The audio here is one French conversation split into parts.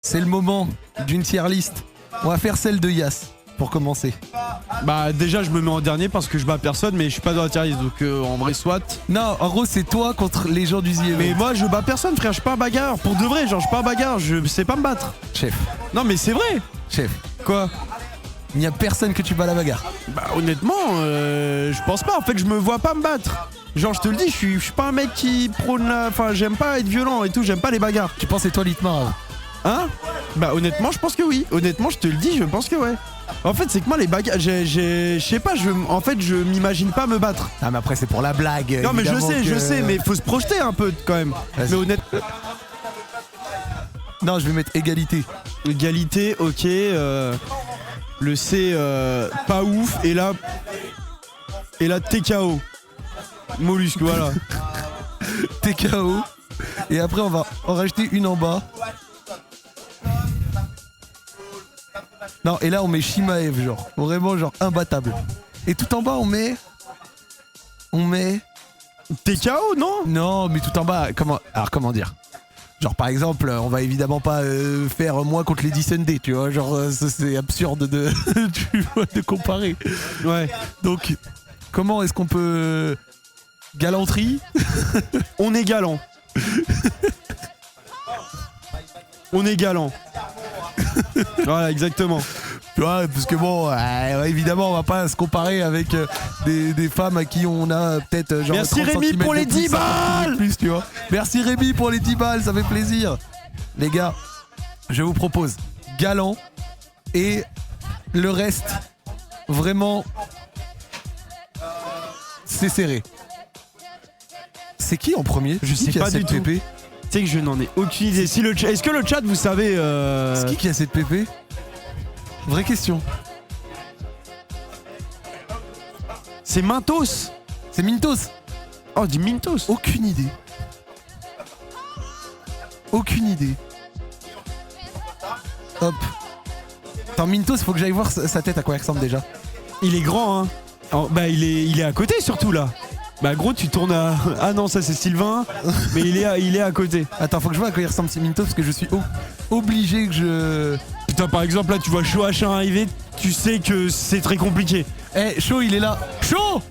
C'est le moment d'une tier list. On va faire celle de Yas pour commencer. Bah déjà je me mets en dernier parce que je bats personne mais je suis pas dans la tier list donc en vrai soit. Non, en gros c'est toi contre les gens du ZM. Mais moi je bats personne frère, je suis pas un bagarreur. Pour de vrai, genre je suis pas un bagarreur, je sais pas me battre. Chef, Non mais c'est vrai. chef, Quoi? il n'y a personne que tu bats à la bagarre. Bah honnêtement, je pense pas. En fait je me vois pas me battre. Genre je te le dis, je suis pas un mec qui prône la... Enfin j'aime pas être violent et tout, j'aime pas les bagarres. Tu penses c'est toi l'Itmar? Hein? Bah honnêtement je pense que oui. Honnêtement je te le dis, je pense que ouais. En fait c'est que moi les bagarres, je sais pas, en fait je m'imagine pas me battre. Ah mais après c'est pour la blague. Non mais évidemment je sais, mais faut se projeter un peu quand même. Vas-y. Mais honnêtement... Non, je vais mettre égalité. Égalité, ok. Le C, pas ouf. Et là, TKO. Mollusque, voilà. TKO. Et après on va en rajouter une en bas. Non, et là on met Shimaev, genre. Vraiment genre imbattable. Et tout en bas on met... TKO, non? Non, mais tout en bas, comment dire? Genre par exemple, on va évidemment pas faire moi contre Lady Sunday, tu vois, genre c'est absurde de, tu vois, de comparer. Ouais. Donc, comment est-ce qu'on peut... Galanterie? On est galant. On est galant. Voilà, exactement. Tu vois, parce que bon, évidemment, on va pas se comparer avec des femmes à qui on a peut-être genre. Merci 30 Rémi centimètres pour de les plus, 10 50 balles de plus, tu vois. Merci Rémi pour les 10 balles, ça fait plaisir. Les gars, je vous propose galant et le reste, vraiment, c'est serré. C'est qui en premier? Je sais qui a pas du cette tout. PP? Tu sais que je n'en ai aucune idée. Si est-ce que le chat, vous savez... C'est qui a cette PP? Vraie question. C'est Mintos. C'est Mintos. Oh, dis Mintos. Aucune idée. Aucune idée. Hop. Attends, Mintos, faut que j'aille voir sa tête à quoi elle ressemble déjà. Il est grand, hein. Oh, bah, il est à côté surtout là. Bah, gros, tu tournes à. Ah non, ça c'est Sylvain. Mais il est à côté. Attends, faut que je vois à quoi il ressemble Mintos parce que je suis obligé que je. Putain, par exemple, là, tu vois Chaud H1 arriver, tu sais que c'est très compliqué. Eh, Chaud, il est là. Chaud!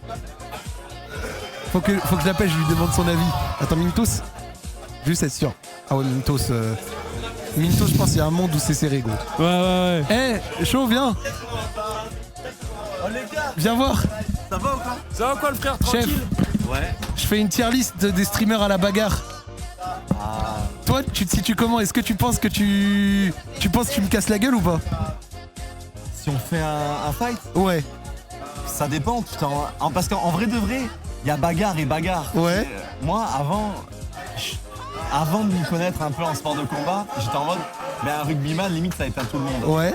Faut que je l'appelle, je lui demande son avis. Attends, Mintos. Juste être sûr. Ah ouais, Mintos. Mintos, je pense qu'il y a un monde où c'est serré, gros. Ouais. Eh, Chaud, viens. Oh les gars, Viens voir. ça va ou quoi? Ça va quoi le frère? Chef, Ouais. je fais une tier list des streamers à la bagarre. Toi, tu te situes comment? Est-ce que tu penses que tu penses que tu me casses la gueule ou pas? Si on fait un fight, Ouais. ça dépend. Putain, parce qu'en vrai de vrai, il y a bagarre et bagarre. Ouais. Moi, avant de m'y connaître un peu en sport de combat, j'étais en mode, un rugbyman, limite, ça éteint tout le monde. Ouais.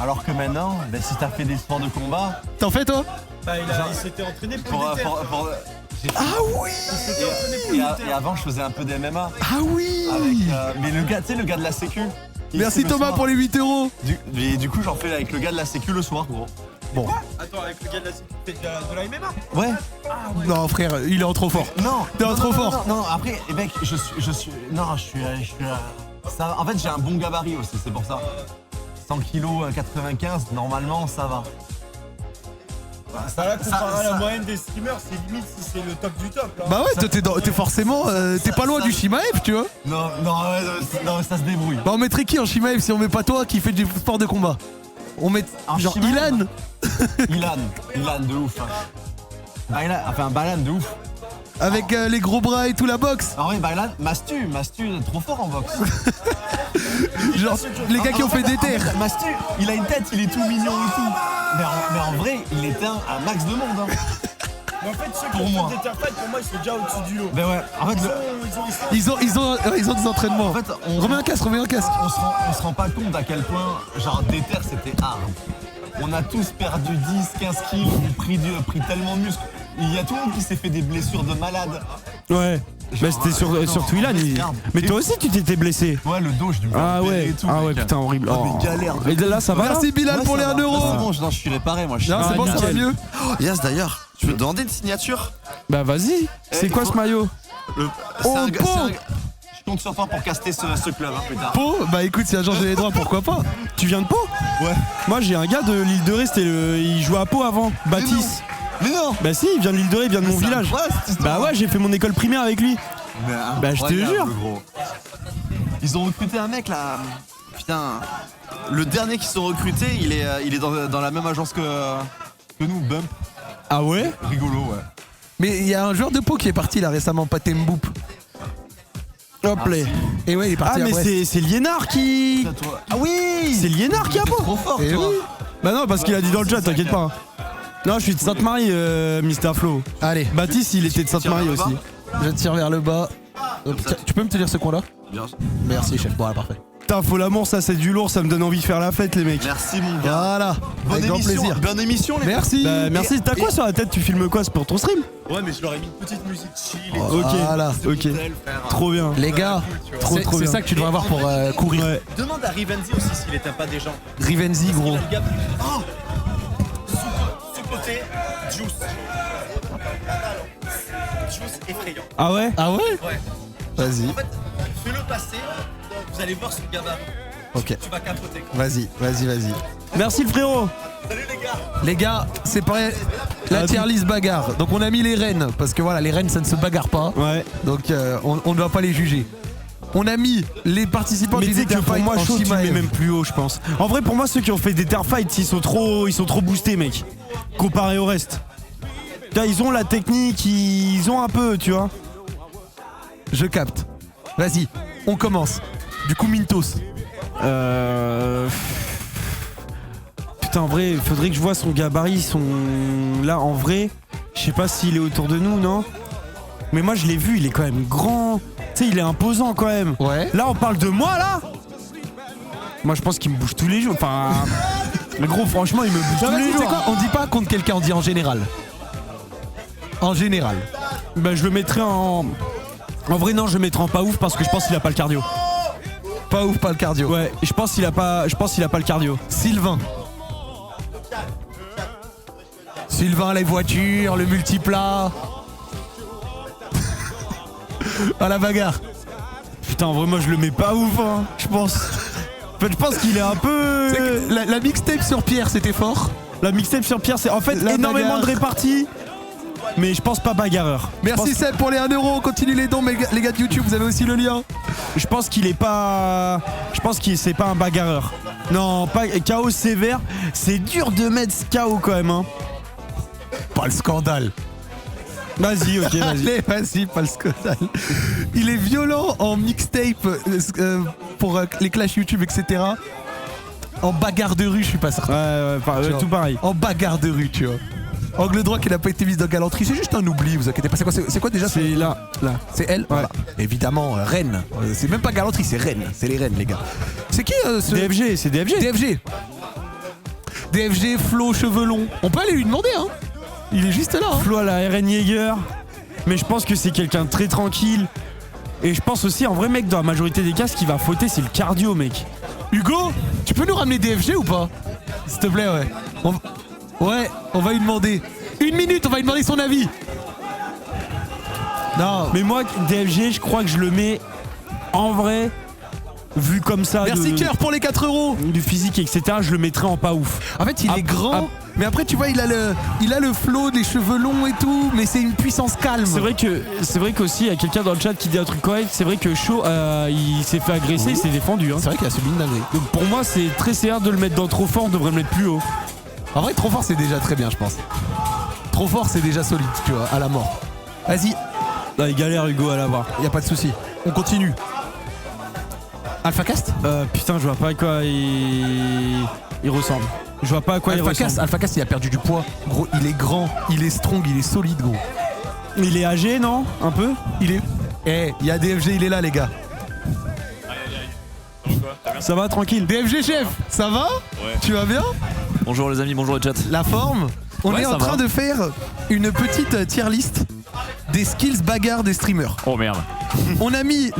Alors que maintenant, si t'as fait des sports de combat, T'en fais toi? Bah, il s'était entraîné pour, j'ai fait- Ah oui. et avant, je faisais un peu d'MMA. Ah oui. Mais le gars, tu sais, le gars de la sécu. Merci Thomas pour les 8 euros. Du coup, j'en fais avec le gars de la sécu le soir, gros. Bon. Attends, avec le gars de la sécurité de la MMA. Ouais. Non frère, il est en trop fort. Non. T'es un non, trop non, fort. Non, après, mec, je suis. Non, je suis. Ça, en fait, j'ai un bon gabarit aussi, c'est pour ça. 100 kilos, 95, normalement, ça va. Ça là, comparé à la ça- moyenne des streamers, c'est limite si c'est le top du top. Là. Bah ouais, toi, t'es forcément, t'es pas loin du Shimaev, tu vois. Non, ouais, ça se débrouille. Bah on mettrait qui en Shimaev si on met pas toi qui fait du sport de combat? On met En genre Shimaev Ilan Ilan de ouf. Balan de ouf. avec les gros bras et tout la boxe. En vrai, Balan, Mastu, trop fort en boxe. Genre les gars qui ont fait des terres. Mastu, il a une tête, il est tout mignon et tout. Mais en vrai, il éteint un max de monde. Hein. Mais en fait, ceux Pour qui moi. ont fait des terres pour moi, ils sont déjà au-dessus du lot. Mais ouais, en fait, Ils ont des entraînements. En fait, Remets un casque. on se rend pas compte à quel point, genre, déter c'était hard. On a tous perdu 10, 15 kilos, pris tellement de muscles. Il y a tout le monde qui s'est fait des blessures de malade. Ouais. Bah c'était sur Twilan. Mais toi aussi tu t'étais blessé. Ouais, le dos, je me Ah ouais. et tout, Ah ouais, mec. putain, horrible. Ah, mais galère. Et là ça va là? Merci Bilal Ouais, pour les ça 1 va. euro. C'est bon, je suis réparé, moi. Non, c'est bon, ça va nickel. mieux. Yes, d'ailleurs, tu peux te demander une signature? Bah vas-y. C'est quoi ce maillot? C'est Oh, un gars- bon. c'est un gars- compte sur toi pour caster ce club plus tard. Pau, bah écoute, si un jour j'ai les droits, pourquoi pas. Tu viens de Pau? Ouais. Moi j'ai un gars de l'île de Ré, il jouait à Pau avant, Baptiste. Mais non. Bah si, il vient de l'île de Ré, il vient de mon village. Bah ouais, j'ai fait mon école primaire avec lui. Bah je te jure. Gros. Ils ont recruté un mec là. Putain. Le dernier qu'ils ont recruté, il est dans la même agence que nous, Bump. Ah ouais? Rigolo, ouais. Mais il y a un joueur de Pau qui est parti là récemment, Patem Boop. Hop là. Et ouais, il est parti Ah à mais Brest. c'est Liénard qui... Ah oui. C'est Liénard qui a Pau. Trop fort, Et toi. oui. Bah non, parce qu'il a dit dans le chat, t'inquiète pas. Non, je suis de Sainte-Marie, Mister Flo. Allez, Baptiste, il était de Sainte-Marie aussi. je tire vers le bas. Tu peux me tenir ce coin-là? Bien. Merci chef, voilà parfait. Putain, faut l'amour, ça c'est du lourd, ça me donne envie de faire la fête les mecs. Merci mon gars. Voilà, avec grand plaisir. Bonne émission les mecs. Merci. Bah merci, t'as quoi sur la tête? Tu filmes quoi? C'est pour ton stream? Ouais, mais je leur ai mis une petite musique chill et Ok, Voilà. ok. Trop bien. Les gars, Trop c'est bien. ça que tu devrais avoir pour courir. Ouais. demande à Rivenzi aussi s'il éteint pas des gens. Rivenzi gros. Le gars, oh sous-côté, Juice. Juice effrayant. Ah ouais? Ah ouais? Ouais. Vas-y. En fait, fais-le passer, vous allez voir son gabarit. Ok. Tu vas capoter. Vas-y. Merci le frérot. Salut les gars. Les gars, c'est pas la tier list bagarre. Donc on a mis les reines parce que voilà, les reines ça ne se bagarre pas. Ouais. Donc on ne doit pas les juger. On a mis les participants Mais du tu sais que pour Fight moi en chaud tu le mets Shimaev. même plus haut je pense. En vrai pour moi ceux qui ont fait des Fights ils sont trop boostés mec. Comparé au reste. Là, ils ont la technique, ils ont un peu tu vois. Je capte. Vas-y, on commence. Du coup Mintos. Putain en vrai faudrait que je vois son gabarit, là en vrai, je sais pas s'il est autour de nous non. Mais moi je l'ai vu, il est quand même grand. Tu sais il est imposant quand même. Ouais. Là on parle de moi là. Moi je pense qu'il me bouge tous les jours. Enfin. Mais gros franchement il me bouge tous les Tu sais jours. quoi? On dit pas contre quelqu'un, on dit en général. En général. Bah je le mettrais en. En vrai non je le mettrais en pas ouf parce que je pense qu'il a pas le cardio. Pas ouf, pas le cardio. Ouais, je pense qu'il a pas le cardio. Sylvain. Sylvain, les voitures, le multiplat. À la bagarre. Putain en vrai moi je le mets pas ouf hein, je pense. En fait je pense qu'il est un peu. C'est que la mixtape sur Pierre, c'était fort. La mixtape sur Pierre c'est en fait La énormément bagarre. de réparties. Mais je pense pas bagarreur. Merci Seb pour les 1€. On continue les dons, les gars de YouTube, vous avez aussi le lien. Je pense qu'il est pas. Je pense qu'il c'est pas un bagarreur. Non, pas KO sévère. C'est dur de mettre ce KO quand même hein. Pas le scandale. Vas-y, ok, vas-y. Allez, vas-y, pas le scandale. Il est violent en mixtape pour les clashs YouTube, etc. En bagarre de rue, je suis pas certain. Ouais, tout pareil. En bagarre de rue, tu vois. Angle droit qui n'a pas été mise dans galanterie, c'est juste un oubli, vous inquiétez pas. C'est quoi déjà? C'est là. C'est elle? Voilà. Évidemment, reine. C'est même pas galanterie, c'est reine. C'est les reines, les gars. C'est qui ce... DFG, c'est DFG. DFG, Flo, cheveux longs. On peut aller lui demander, hein. Il est juste là. Hein. Flo à la RN Jaeger. Mais je pense que c'est quelqu'un de très tranquille. Et je pense aussi, en vrai, mec, dans la majorité des cas, ce qui va fauter, c'est le cardio, mec. Hugo, tu peux nous ramener DFG ou pas? S'il te plaît, ouais. Ouais, on va lui demander. 1 minute, on va lui demander son avis. Non. Mais moi, DFG, je crois que je le mets en vrai, vu comme ça. Merci cœur pour les 4€. Du physique, etc., je le mettrais en pas ouf. En fait, il est grand, mais après, tu vois, il a le flow, des cheveux longs et tout, mais c'est une puissance calme. C'est vrai qu'aussi, il y a quelqu'un dans le chat qui dit un truc correct. C'est vrai que Shaw, il s'est fait agresser, Oui. il s'est défendu. Hein. C'est vrai qu'il a subi une dinguerie. Donc pour moi, c'est très sévère de le mettre dans trop fort, on devrait le mettre plus haut. En vrai, trop fort, c'est déjà très bien, je pense. Trop fort, c'est déjà solide, tu vois, à la mort. Vas-y, Là, il galère Hugo à l'avoir. y a pas de souci. On continue. AlphaCast? Putain, je vois pas à quoi il ressemble. Je vois pas à quoi il ressemble. AlphaCast, il a perdu du poids. Gros, il est grand, il est strong, il est solide, gros. Il est âgé, non? Un peu? Il est... il y a DFG, il est là, les gars. Ça va, tranquille? DFG, chef, ça va? Ouais. Tu vas bien? Bonjour les amis, bonjour le chat. La forme? On Ouais, est en ça train va. de faire une petite tier list des skills bagarres des streamers. Oh merde. On a mis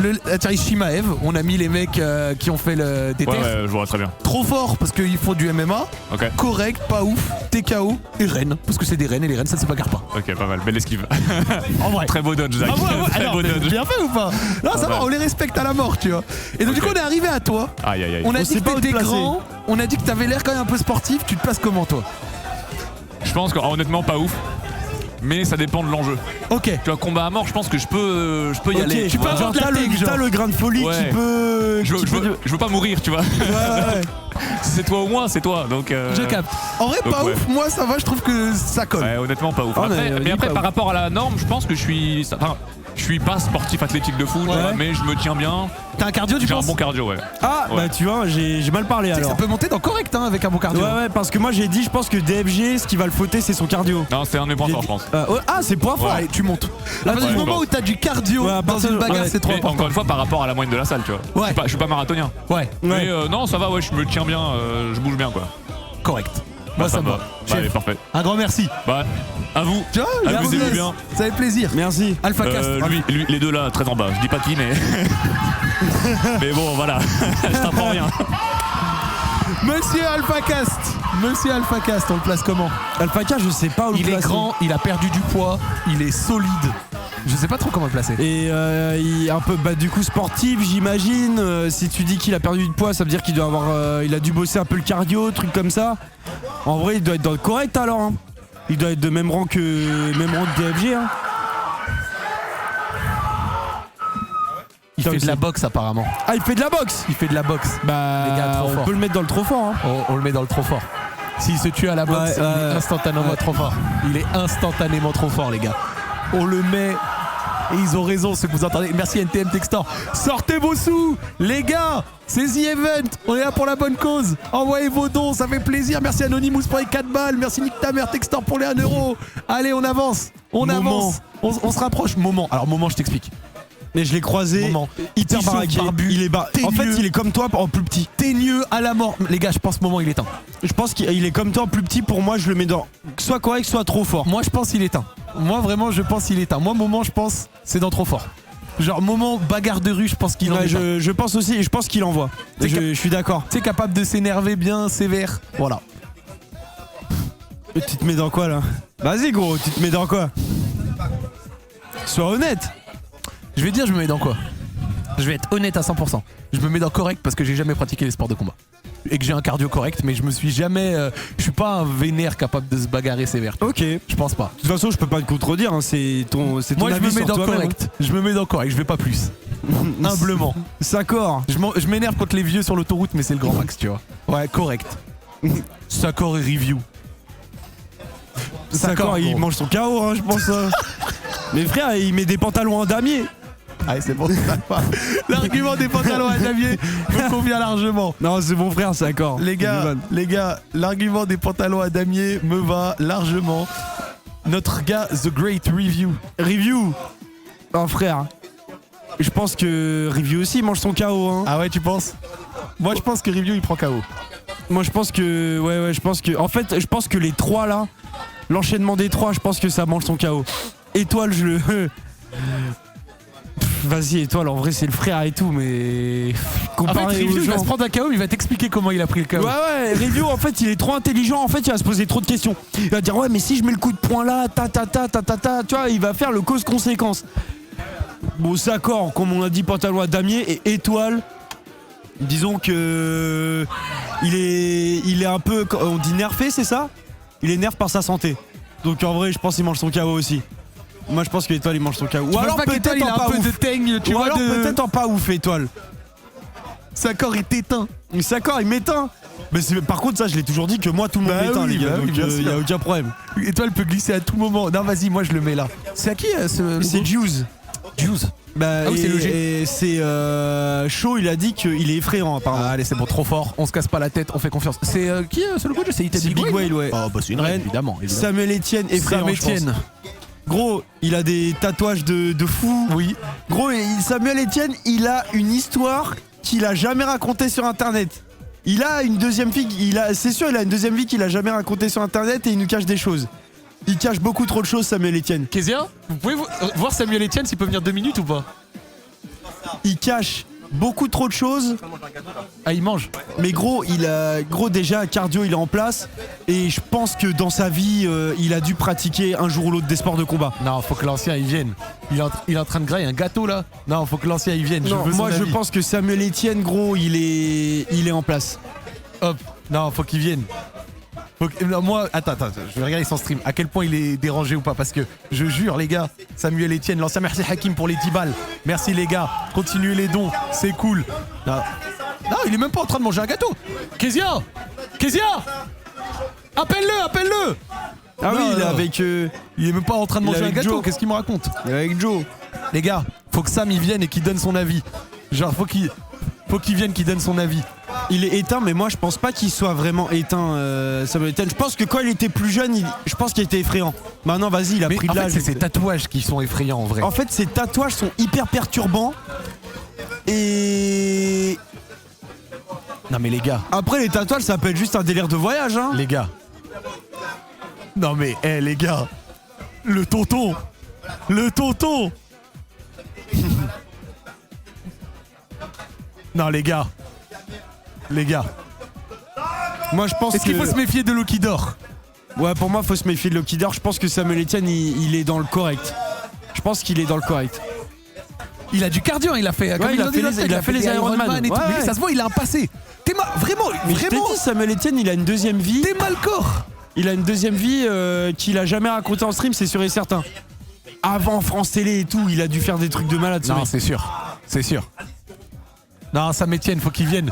Thierry Shimaev, on a mis les mecs qui ont fait le DTF. Ouais, je vois très bien. Trop fort parce qu'il faut du MMA. Ok. Correct, pas ouf, TKO et Rennes. Parce que c'est des Rennes et les Rennes ça ne se bagarre pas. Ok, pas mal. Belle esquive. En vrai. Très beau dodge, Zach. Ah ouais, Très alors, beau dodge. bien fait ou pas? Non, ça Pas va, mal. on les respecte à la mort, tu vois. Et donc, du coup, on est arrivé à toi. Aïe, aïe, aïe. On a dit sait que pas où te t'étais placer. grand. On a dit que t'avais l'air quand même un peu sportif. Tu te places comment, toi? Je pense que honnêtement, pas ouf. Mais ça dépend de l'enjeu. Ok. Tu vois, combat à mort, je pense que je peux y Ok, aller. tu peux avoir de la tech, genre. t'as le grain de folie Ouais. qui peut. Je qui peut- veux pas mourir, tu vois. Ouais. Si c'est toi ou moi, c'est toi. Donc, Je capte. En vrai, donc, pas ouais. ouf. Moi, ça va. Je trouve que ça colle. Ouais, honnêtement, pas ouf. Ah, Après, mais mais après, pas par ouf. rapport à la norme, je pense que je suis. Enfin, je suis pas sportif athlétique de fou, tu vois, mais je me tiens bien. T'as un cardio, tu J'ai un penses? bon cardio, ouais. Ah, Ouais. bah tu vois, j'ai mal parlé Tu sais que alors. ça peut monter dans correct hein, avec un bon cardio. Ouais, parce que moi j'ai dit, je pense que DFG, ce qui va le fauter, c'est son cardio. Non, c'est un de mes points J'ai forts, dit- je pense. Ouais. Ah, c'est point fort. Allez, tu montes. À partir Ouais, du moment bon. où t'as du cardio Ouais, à dans partir une de- bagarre, ouais. c'est trop Mais important. encore une fois, par rapport à la moyenne de la salle, tu vois. Ouais. Je suis pas marathonien. Ouais, Mais non, ça va, ouais, je me tiens bien, je bouge bien, quoi. correct. Bah, Moi, ça me va. Bah, Chef, allez, parfait. un grand merci. Bah, à vous. Tu vois, merci. Amusez-vous bien. Ça fait plaisir. Merci. Alpha Cast. Lui, les deux là, très en bas. Je dis pas qui, mais. Mais bon, voilà. Je t'apprends rien. Monsieur Alpha Cast. Monsieur Alpha Cast, on le place comment? Alpha K, je sais pas où le Il est placer. grand, il a perdu du poids, il est solide. Je sais pas trop comment le placer. Et il est un peu du coup sportif, j'imagine. Si tu dis qu'il a perdu du poids, ça veut dire qu'il doit avoir, il a dû bosser un peu le cardio, truc comme ça. En vrai, il doit être dans le correct alors. Hein. Il doit être de même rang que DFG. Hein. Il fait de la boxe apparemment. Ah, il fait de la boxe. Il fait de la boxe. Bah, Les gars, trop on fort. peut le mettre dans le trop fort. Hein. On le met dans le trop fort. S'il se tue à la boxe, il est instantanément trop fort. Il est instantanément trop fort, les gars. On le met. Et ils ont raison, ce que vous entendez. Merci NTM Textor. Sortez vos sous, les gars. C'est The Event. On est là pour la bonne cause. Envoyez vos dons, ça fait plaisir. Merci Anonymous pour les 4 balles. Merci Nick Tamer Textor pour les 1 euro. Allez, on avance. On Moment. avance. On se rapproche. Moment. Alors, moment, je t'explique. Mais je l'ai croisé. Moment. Hyper Il chauffe baraqué. barbu. Il est en fait, Teigneux. il est comme toi en plus petit. Teigneux à la mort. Les gars, je pense moment, il est temps. Je pense qu'il est comme toi en plus petit. Pour moi, je le mets dans soit correct, soit trop fort. Moi, je pense qu'il est temps. Moi, vraiment, je pense qu'il est temps. Moi, moment, je pense, c'est dans trop fort. Genre, moment, bagarre de rue, je pense qu'il en Ouais, est un. je pense aussi. Je pense qu'il envoie. C'est Je suis d'accord. Tu sais, capable de s'énerver bien, sévère. Voilà. Tu te mets dans quoi là? Vas-y gros, tu te mets dans quoi? Sois honnête. Je vais dire, je me mets dans quoi? Je vais être honnête à 100%. Je me mets dans correct parce que j'ai jamais pratiqué les sports de combat. Et que j'ai un cardio correct, mais je me suis jamais. Je suis pas un vénère capable de se bagarrer sévère. Ok. De Je pense pas. toute façon, je peux pas te contredire. Hein. C'est ton Moi, je avis me mets sur dans toi-même, correct. Je me mets dans correct, je vais pas plus. hein. Humblement. D'accord. Je m'énerve contre les vieux sur l'autoroute, mais c'est le grand max, tu vois. Ouais, correct. Sakor et review. D'accord, il gros. mange son KO, hein, je pense. Mais frère, il met des pantalons en damier. Allez, c'est bon, ça va. L'argument des pantalons à damier me convient largement. Non, c'est mon frère, c'est d'accord. Les gars, l'argument des pantalons à damier me va largement. Notre gars, The Great Review. Review. Oh frère. Je pense que Review aussi mange son KO. Hein. Ah ouais, tu penses? Moi, je pense que Review, il prend KO. Moi, je pense que. Ouais, je pense que. En fait, je pense que les trois là, l'enchaînement des trois, je pense que ça mange son KO. Étoile, je le. Vas-y, Étoile, en vrai, c'est le frère et tout, mais. En fait, Comparé aux Review, il va gens- se prendre un KO, mais il va t'expliquer comment il a pris le KO. Ouais, Review, en fait, il est trop intelligent. En fait, il va se poser trop de questions. Il va dire, ouais, mais si je mets le coup de poing là, tu vois, il va faire le cause-conséquence. Bon, c'est d'accord, comme on a dit, pantalon à damier et Étoile. Disons que. Il est un peu. On dit nerfé, c'est ça? Il est nerf par sa santé. Donc en vrai, je pense qu'il mange son KO aussi. Moi, je pense que Étoile, il mange son KO. Ou alors peut-être il en a un pas peu ouf. de teigne, tu Ou vois. alors peut-être en pas ouf, Étoile. Sakor est éteint. D'accord, il m'éteint. Mais par contre, ça, je l'ai toujours dit que moi, tout le monde Bah m'éteint, oui, les gars. bah oui, Donc bien il y a sûr. aucun problème. Étoile peut glisser à tout moment. Non, vas-y, moi, je le mets là. C'est à qui ce C'est Juice. Juice. Bah, Ah oui, c'est logique. Et c'est Shaw, il a dit qu'il est effrayant, apparemment. Ah, allez, c'est bon, trop fort. On se casse pas la tête, on fait confiance. C'est qui ce logo? C'est Iten C'est Big Whale, ouais. Oh, bah c'est une reine, évidemment. Samuel Etienne, effrayant, Sam je pense. Etienne. Gros, il a des tatouages de fou. Oui. Gros, Samuel Etienne, il a une histoire qu'il a jamais racontée sur Internet. Il a une deuxième vie, c'est sûr, il a une deuxième vie qu'il a jamais racontée sur Internet et il nous cache des choses. Il cache beaucoup trop de choses, Samuel Etienne. Kézia, vous pouvez voir Samuel Etienne s'il peut venir 2 minutes ou pas? il cache beaucoup trop de choses. Ah, il mange. Mais gros, déjà, cardio, il est en place. Et je pense que dans sa vie, il a dû pratiquer un jour ou l'autre des sports de combat. Non, faut que l'ancien il vienne. Il est en train de grailler un gâteau là. Non, faut que l'ancien il vienne. Non, moi, je pense que Samuel Etienne, gros, il est en place. Hop. Non, faut qu'il vienne. Non, moi, attends, je vais regarder son stream. À quel point il est dérangé ou pas. Parce que je jure, les gars, Samuel Etienne, l'ancien, merci Hakim pour les 10 balles. Merci les gars. Continuez les dons. C'est cool. Non, il est même pas en train de manger un gâteau. Kezia, appelle-le. Ah non, oui, il est non. avec. Il est même pas en train de Il est manger un avec gâteau. Joe. Qu'est-ce qu'il me raconte? Il est avec Joe. Les gars, faut que Sam il vienne et qu'il donne son avis. Genre, faut qu'il vienne, qu'il donne son avis. Il est éteint, mais moi je pense pas qu'il soit vraiment éteint, Samuel Etienne. Je pense que quand il était plus jeune, je pense qu'il était effrayant. Maintenant, vas-y, il a Mais pris de en fait, l'âge. c'est ses tatouages qui sont effrayants en vrai. En fait, ses tatouages sont hyper perturbants. Et Non mais les gars, après, les tatouages, ça peut être juste un délire de voyage, hein. les gars. Non mais, les gars. Le tonton. Non les gars. Moi, je pense Est-ce qu'il faut se méfier de Loki d'or? Ouais, pour moi, faut se méfier de Loki d'or. Je pense que Samuel Etienne, il est dans le correct. Je pense qu'il est dans le correct. Il a du cardio, il a fait. Ouais, il a fait les des Ironman et tout. ouais, Mais ouais. lui, ça se voit, il a un passé. Vraiment, Mais je t'ai dit, Samuel Etienne, il a une deuxième vie. t'es mal corps. Il a une deuxième vie qu'il a jamais raconté en stream, c'est sûr et certain. Avant France Télé et tout, il a dû faire des trucs de malade. ce Non, mec. c'est sûr. Non, Sam Etienne, faut qu'il vienne.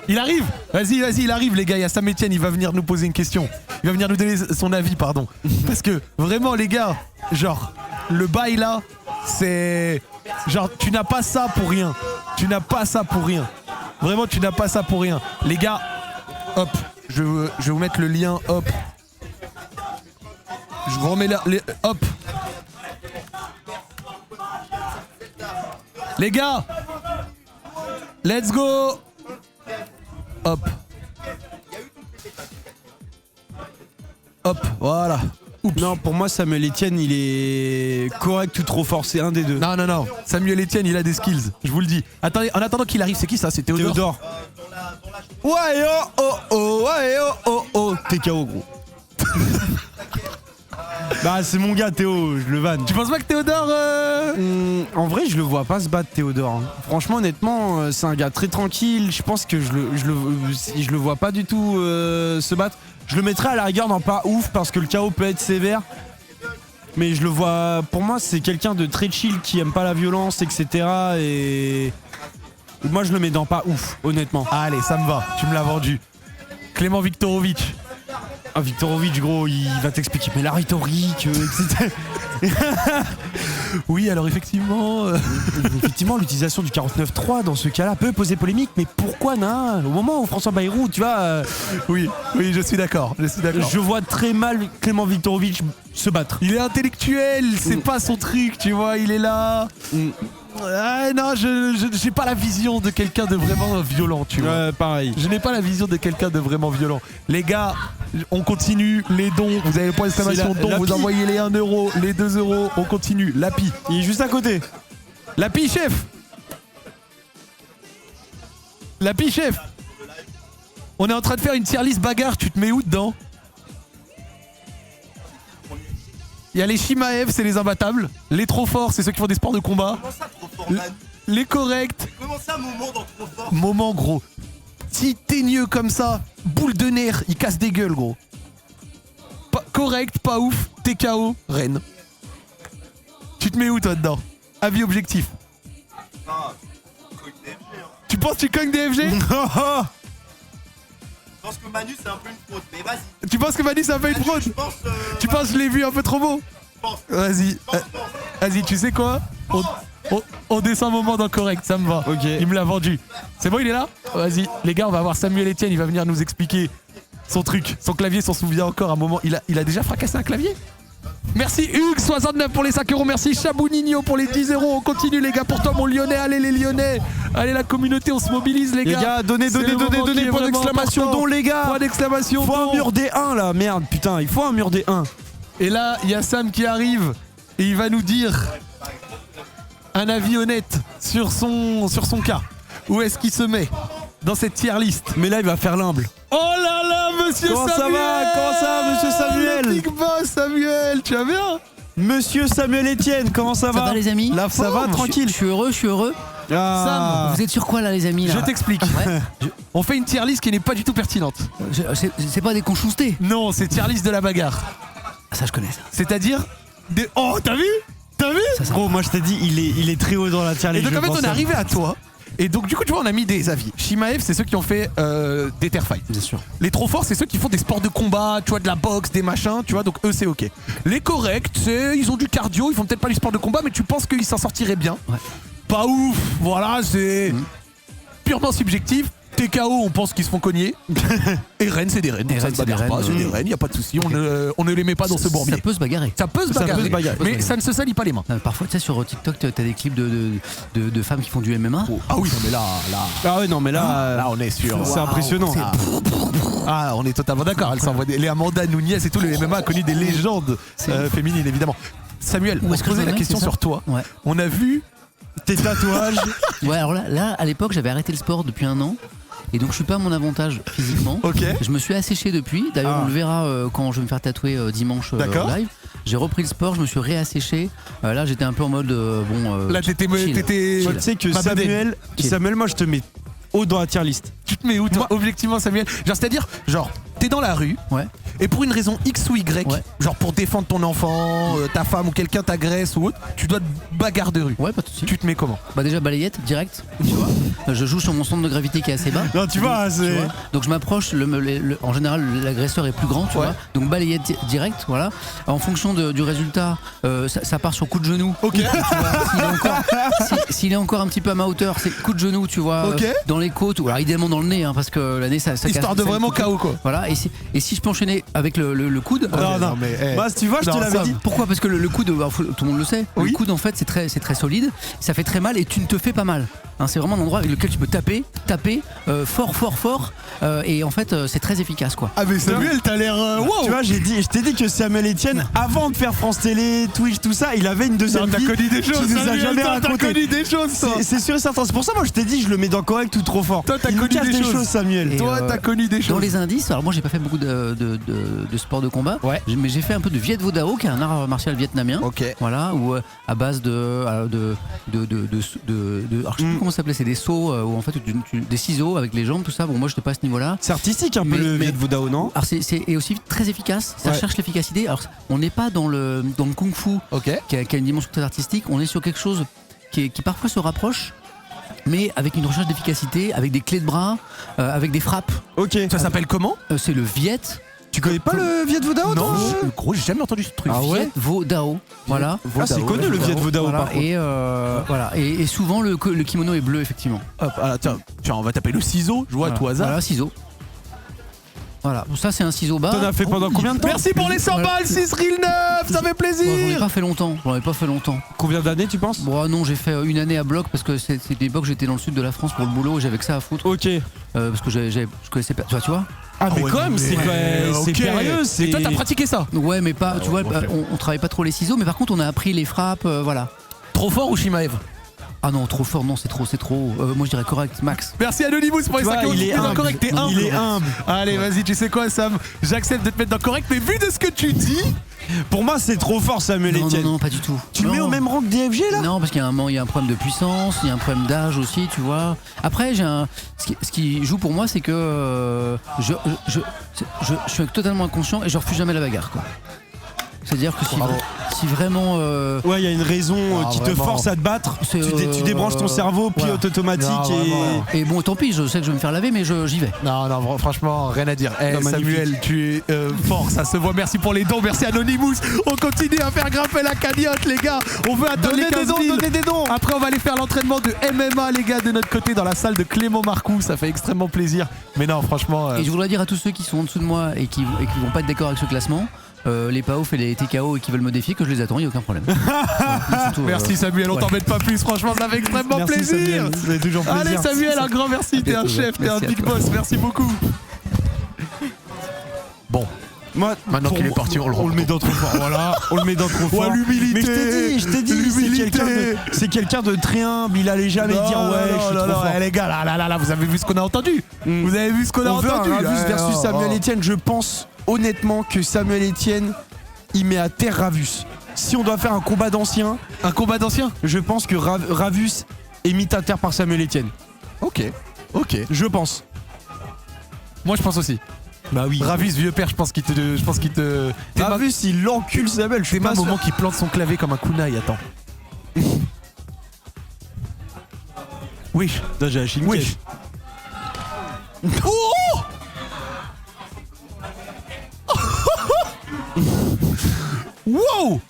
Il arrive. Vas-y, il arrive, les gars. Il y a Sam Etienne, il va venir nous poser une question. Il va venir nous donner son avis, pardon. Parce que vraiment, les gars, genre, le bail là, c'est. Genre, tu n'as pas ça pour rien. Vraiment, tu n'as pas ça pour rien. Les gars, hop, je vais vous mettre le lien, hop. Je vous remets là, hop. Les gars, let's go. Hop. Voilà. Non, pour moi, Samuel Etienne, il est correct ou trop fort, c'est un des deux. Non. Samuel Etienne, il a des skills, je vous le dis. Attendez, en attendant qu'il arrive, c'est qui ça? C'est Théodore. Ouais, oh. T'es KO, gros. Bah, c'est mon gars, Théo, je le vanne. Tu penses pas que Théodore En vrai, je le vois pas se battre, Théodore. hein. Franchement, honnêtement, c'est un gars très tranquille. Je pense que je le vois pas du tout se battre. Je le mettrais à la rigueur dans pas ouf parce que le KO peut être sévère. Mais je le vois. Pour moi, c'est quelqu'un de très chill qui aime pas la violence, etc. Et moi, je le mets dans pas ouf, honnêtement. Allez, ça me va, tu me l'as vendu. Clément Viktorovic. Ah, Viktorovic, gros, il va t'expliquer. Mais la rhétorique, etc. Oui, alors effectivement. Effectivement, l'utilisation du 49.3 dans ce cas-là peut poser polémique, mais pourquoi non? Au moment où François Bayrou, tu vois, Oui, je suis d'accord. je vois très mal Clément Viktorovic se battre. Il est intellectuel, c'est pas son truc, tu vois, il est là. Ah, non, je j'ai pas la vision de quelqu'un de vraiment violent, tu vois. Pareil. Je n'ai pas la vision de quelqu'un de vraiment violent. Les gars, on continue les dons. Vous avez le point d'exclamation C'est don, vous Lapi. envoyez les 1 euro, les 2 euros. On continue. Lapi. Il est juste à côté. Lapi, chef. Lapi, chef. On est en train de faire une tier list bagarre. Tu te mets où dedans? Il y a les Shimaev, c'est les imbattables. Les trop forts, c'est ceux qui font des sports de combat. Comment ça, trop fort, man? Les corrects, Comment ça, moment dans trop fort? moment gros. Si teigneux comme ça, boule de nerfs, il casse des gueules, gros. Correct, pas ouf, TKO, reine. Tu te mets où toi dedans? Avis objectif. Ah, cogne des FG, hein. Tu penses que tu cognes des FG? Je pense que Manu, c'est un peu une fraude, mais vas-y. Tu penses que Manu ça fait une Manu, fraude? je pense, Tu penses que je l'ai vu un peu trop beau? pense. Vas-y, vas-y, tu sais quoi? On descend un moment dans correct, ça me va. Ok. Il me l'a vendu. C'est bon, il est là? Vas-y, les gars, on va voir Samuel Etienne, il va venir nous expliquer son truc. Son clavier s'en souvient encore un moment. Il a déjà fracassé un clavier? Merci Hugues, 69 pour les 5 euros. Merci Chabouninho pour les 10 euros. On continue, les gars, pour toi, mon Lyonnais. Allez, les Lyonnais. Allez, la communauté, on se mobilise, les Les gars. gars, donnez, C'est le moment qui est point vraiment d'exclamation important. don, les gars. Point d'exclamation Faut un don. mur des 1 là, merde, putain, il faut un mur des 1. Et là, il y a Sam qui arrive et il va nous dire un avis honnête sur son cas. Où est-ce qu'il se met dans cette tier list? Mais là, il va faire l'humble. Oh là là, monsieur Comment ça Samuel! va? Comment ça va, monsieur Samuel? Le Big Boss Samuel, tu vas bien? Monsieur Samuel Etienne, comment ça va? Ça va les amis? La Ça va, forme. tranquille. Je suis heureux. Ah. Vous êtes sur quoi là les amis là? Je t'explique. Ouais. On fait une tier list qui n'est pas du tout pertinente. C'est pas des conchonstés. Non, c'est tier list de la bagarre. Ah, ça je connais ça. C'est-à-dire des... Oh, t'as vu? Gros, moi je t'ai dit, il est très haut dans la tier Et list. donc en je fait pense on est arrivé à toi. Et donc du coup tu vois on a mis des avis. Shimaev c'est ceux qui ont fait des Terre Fight. Bien sûr. Les trop forts c'est ceux qui font des sports de combat, tu vois, de la boxe, des machins, tu vois, donc eux c'est ok. Les corrects c'est ils ont du cardio, ils font peut-être pas du sport de combat mais tu penses qu'ils s'en sortiraient bien. Ouais. Pas ouf, voilà c'est purement subjectif. TKO on pense qu'ils se font cogner. Et Rennes c'est des Rennes, Et ça Rennes, ne c'est des bagarre pas, Rennes, c'est des Rennes, y a pas de souci, on ne les met pas dans ce bourbier. Ça peut se bagarrer. Ça peut se Ça peut bagarrer, se bagarrer. mais ça ne se salit pas les mains. Parfois tu sais sur TikTok t'as des clips de femmes qui font du MMA. Ah oui, non mais là Ah ouais, non, mais là, on est sûr. c'est impressionnant. Ah, on est totalement d'accord. Elle s'envoie les Amanda Nunes et tout. Le MMA a connu des légendes féminines, évidemment. Samuel, Où on est-ce se que posait ça la va, question c'est ça sur toi. Ouais. On a vu. Tes tatouages. Ouais alors là à l'époque j'avais arrêté le sport depuis 1 an. Et donc je suis pas à mon avantage physiquement. Ok. Je me suis asséché depuis. D'ailleurs on le verra quand je vais me faire tatouer dimanche D'accord. live. J'ai repris le sport, je me suis réasséché. Là j'étais un peu en mode Là, t'étais. chill. Tu sais que Ma Samuel, moi je te mets haut dans la tier list. Tu te mets où, toi, objectivement, Samuel? Genre, c'est-à-dire, genre, t'es dans la rue. Ouais. Et pour une raison X ou Y, Ouais. genre pour défendre ton enfant, ta femme ou quelqu'un t'agresse ou autre, tu dois te bagarre de rue. Ouais, pas de soucis. Tu te mets comment? Bah déjà balayette direct, tu vois. Je joue sur mon centre de gravité qui est assez bas. Non, tu vois, Donc, c'est. donc je m'approche, en général l'agresseur est plus grand, tu Ouais. vois. Donc balayette direct, voilà. En fonction du résultat, ça part sur coup de genou. Ok. Tu vois, s'il est encore un petit peu à ma hauteur, c'est coup de genou, tu vois. Ok. Dans les côtes, ou alors idéalement dans le nez, hein, parce que la nez ça Histoire casse, de ça vraiment coupe. KO, quoi. Voilà. Et si je peux enchaîner avec le coude. Non, mais, hey. Bah, tu vois, je te Non, l'avais Sam. dit. Pourquoi? Parce que le coude, bah, tout le monde le sait, Oui. le coude en fait c'est très solide, ça fait très mal et tu ne te fais pas mal. Hein, c'est vraiment un endroit avec lequel tu peux taper fort et en fait c'est très efficace quoi. Ah, mais Samuel, t'as l'air. Wow! Tu vois, je t'ai dit que Samuel Etienne, avant de faire France Télé, Twitch, tout ça, il avait une deuxième Non, t'as vie. connu des choses, qu'il nous a Samuel, jamais toi, t'as raconté. connu des choses, toi. C'est sûr et certain. C'est pour ça, moi, je t'ai dit, je le mets dans correct ou trop fort. Toi, t'as Il nous connu cache des des choses. choses, Samuel. Et, Toi, t'as connu des Dans choses. les indices, alors moi j'ai pas fait beaucoup de sport de combat, Ouais. mais j'ai fait un peu de Viet Vo Dao qui est un art martial vietnamien. Ok. Voilà, où à base alors je sais plus comment ça s'appelait, c'est des sauts où en fait des ciseaux avec les jambes, tout ça. Bon, moi j'étais pas à ce niveau-là. C'est artistique un peu Mais- le mais- Viet Vo Dao, non? Alors c'est aussi très efficace, ça Ouais. cherche l'efficacité. Alors on n'est pas dans le kung-fu Ok. qui a une dimension très artistique, on est sur quelque chose qui parfois se rapproche, mais avec une recherche d'efficacité, avec des clés de bras, avec des frappes. Ok. Ça s'appelle comment? C'est le Viet. Tu connais pas le Viet Vo Dao, toi? Gros, j'ai jamais entendu ce truc. Ah ouais? Viet Vo Dao. Voilà. Ah, c'est connu le Viet Vo Dao, Voilà, par contre. et voilà. Et souvent le kimono est bleu effectivement. Hop, ah, tiens, on va taper le ciseau, je vois à Voilà. tout hasard. Voilà, ciseau. Voilà, bon, ça c'est un ciseau bas. T'en as fait pendant combien de temps? Merci pour les 100 Voilà. balles, 6 Real 9, ça fait Bon, j'en ai plaisir. pas fait longtemps. Combien d'années, tu penses? Bon, non, j'ai fait 1 année à bloc parce que c'était l'époque j'étais dans le sud de la France pour le boulot et j'avais que ça à foutre. Ok. Parce que je connaissais pas. Tu vois? Ah, mais ouais, quand même, c'est ok. périlleux. Et toi, t'as pratiqué ça? Ouais, mais pas. Tu vois, on travaille pas trop les ciseaux, mais par contre, on a appris les frappes, voilà. Trop fort ou Shimaev? Ah non, trop fort, non, c'est trop. Moi, je dirais correct, max. Merci Anonymous pour les Tu 5 vois, euros. il est T'es dans humble. correct, t'es humble. Il est humble. Allez, vas-y, tu sais quoi, Sam? J'accepte de te mettre dans correct, mais vu de ce que tu dis. Pour moi, c'est trop fort, Samuel Non, Etienne. non, pas du tout. Tu le mets Non. au même rang que DFG, là? Non, parce qu'il y a un problème de puissance, il y a un problème d'âge aussi, tu vois. Après, ce qui joue pour moi, c'est que je suis totalement inconscient et je refuse jamais la bagarre, quoi. C'est-à-dire que si vraiment. Ouais, il y a une raison qui te vraiment. force à te battre. C'est, Tu débranches ton cerveau, pilote automatique Non, et. vraiment. Et bon, tant pis, je sais que je vais me faire laver, mais j'y vais. Non, franchement, rien à dire. Eh, Non, magnifique. Samuel, tu es fort, ça se voit. Merci pour les dons, merci Anonymous. On continue à faire grimper la cagnotte, les gars. On veut atteindre les 15 000. donnez des dons. Après, on va aller faire l'entraînement de MMA, les gars, de notre côté, dans la salle de Clément Marcoux. Ça fait extrêmement plaisir. Mais non, franchement. Et je voudrais dire à tous ceux qui sont en dessous de moi et qui vont pas être d'accord avec ce classement, les PAOF et les TKO et qui veulent me défier, que je les attends, il n'y a aucun problème. Surtout, Merci Samuel, on ouais. t'embête pas plus. Franchement, ça fait extrêmement Merci, plaisir. Samuel. Ça fait toujours plaisir. Allez Samuel, un grand merci. T'es un chef, t'es un Merci à big toi. boss. Merci beaucoup. Bon, Moi, Maintenant qu'il est parti, on le met dans trop fort. Voilà, on le met dans trop fort. l'humilité. Mais je t'ai dit, c'est quelqu'un de très humble. Il allait jamais dire ouais, je suis trop fort. Les gars, là, vous avez vu ce qu'on a entendu. Vous avez vu ce qu'on a On veut un entendu. Ravus versus Samuel Etienne. Etienne. Je pense honnêtement que Samuel Etienne, il met à terre Ravus. Si on doit faire un combat d'anciens, Un combat d'ancien. je pense que Ravus est mis à terre par Samuel Etienne. Ok. Je pense. Moi, je pense aussi. Bah oui. Ravus, vieux père, je pense qu'il te. Ravus, il encule Samuel. Je suis C'est pas pas un sûr. moment qui plante son clavier comme un kunai. Attends. Oui. Putain, j'ai lâché une Oui. caisse. Oh wow.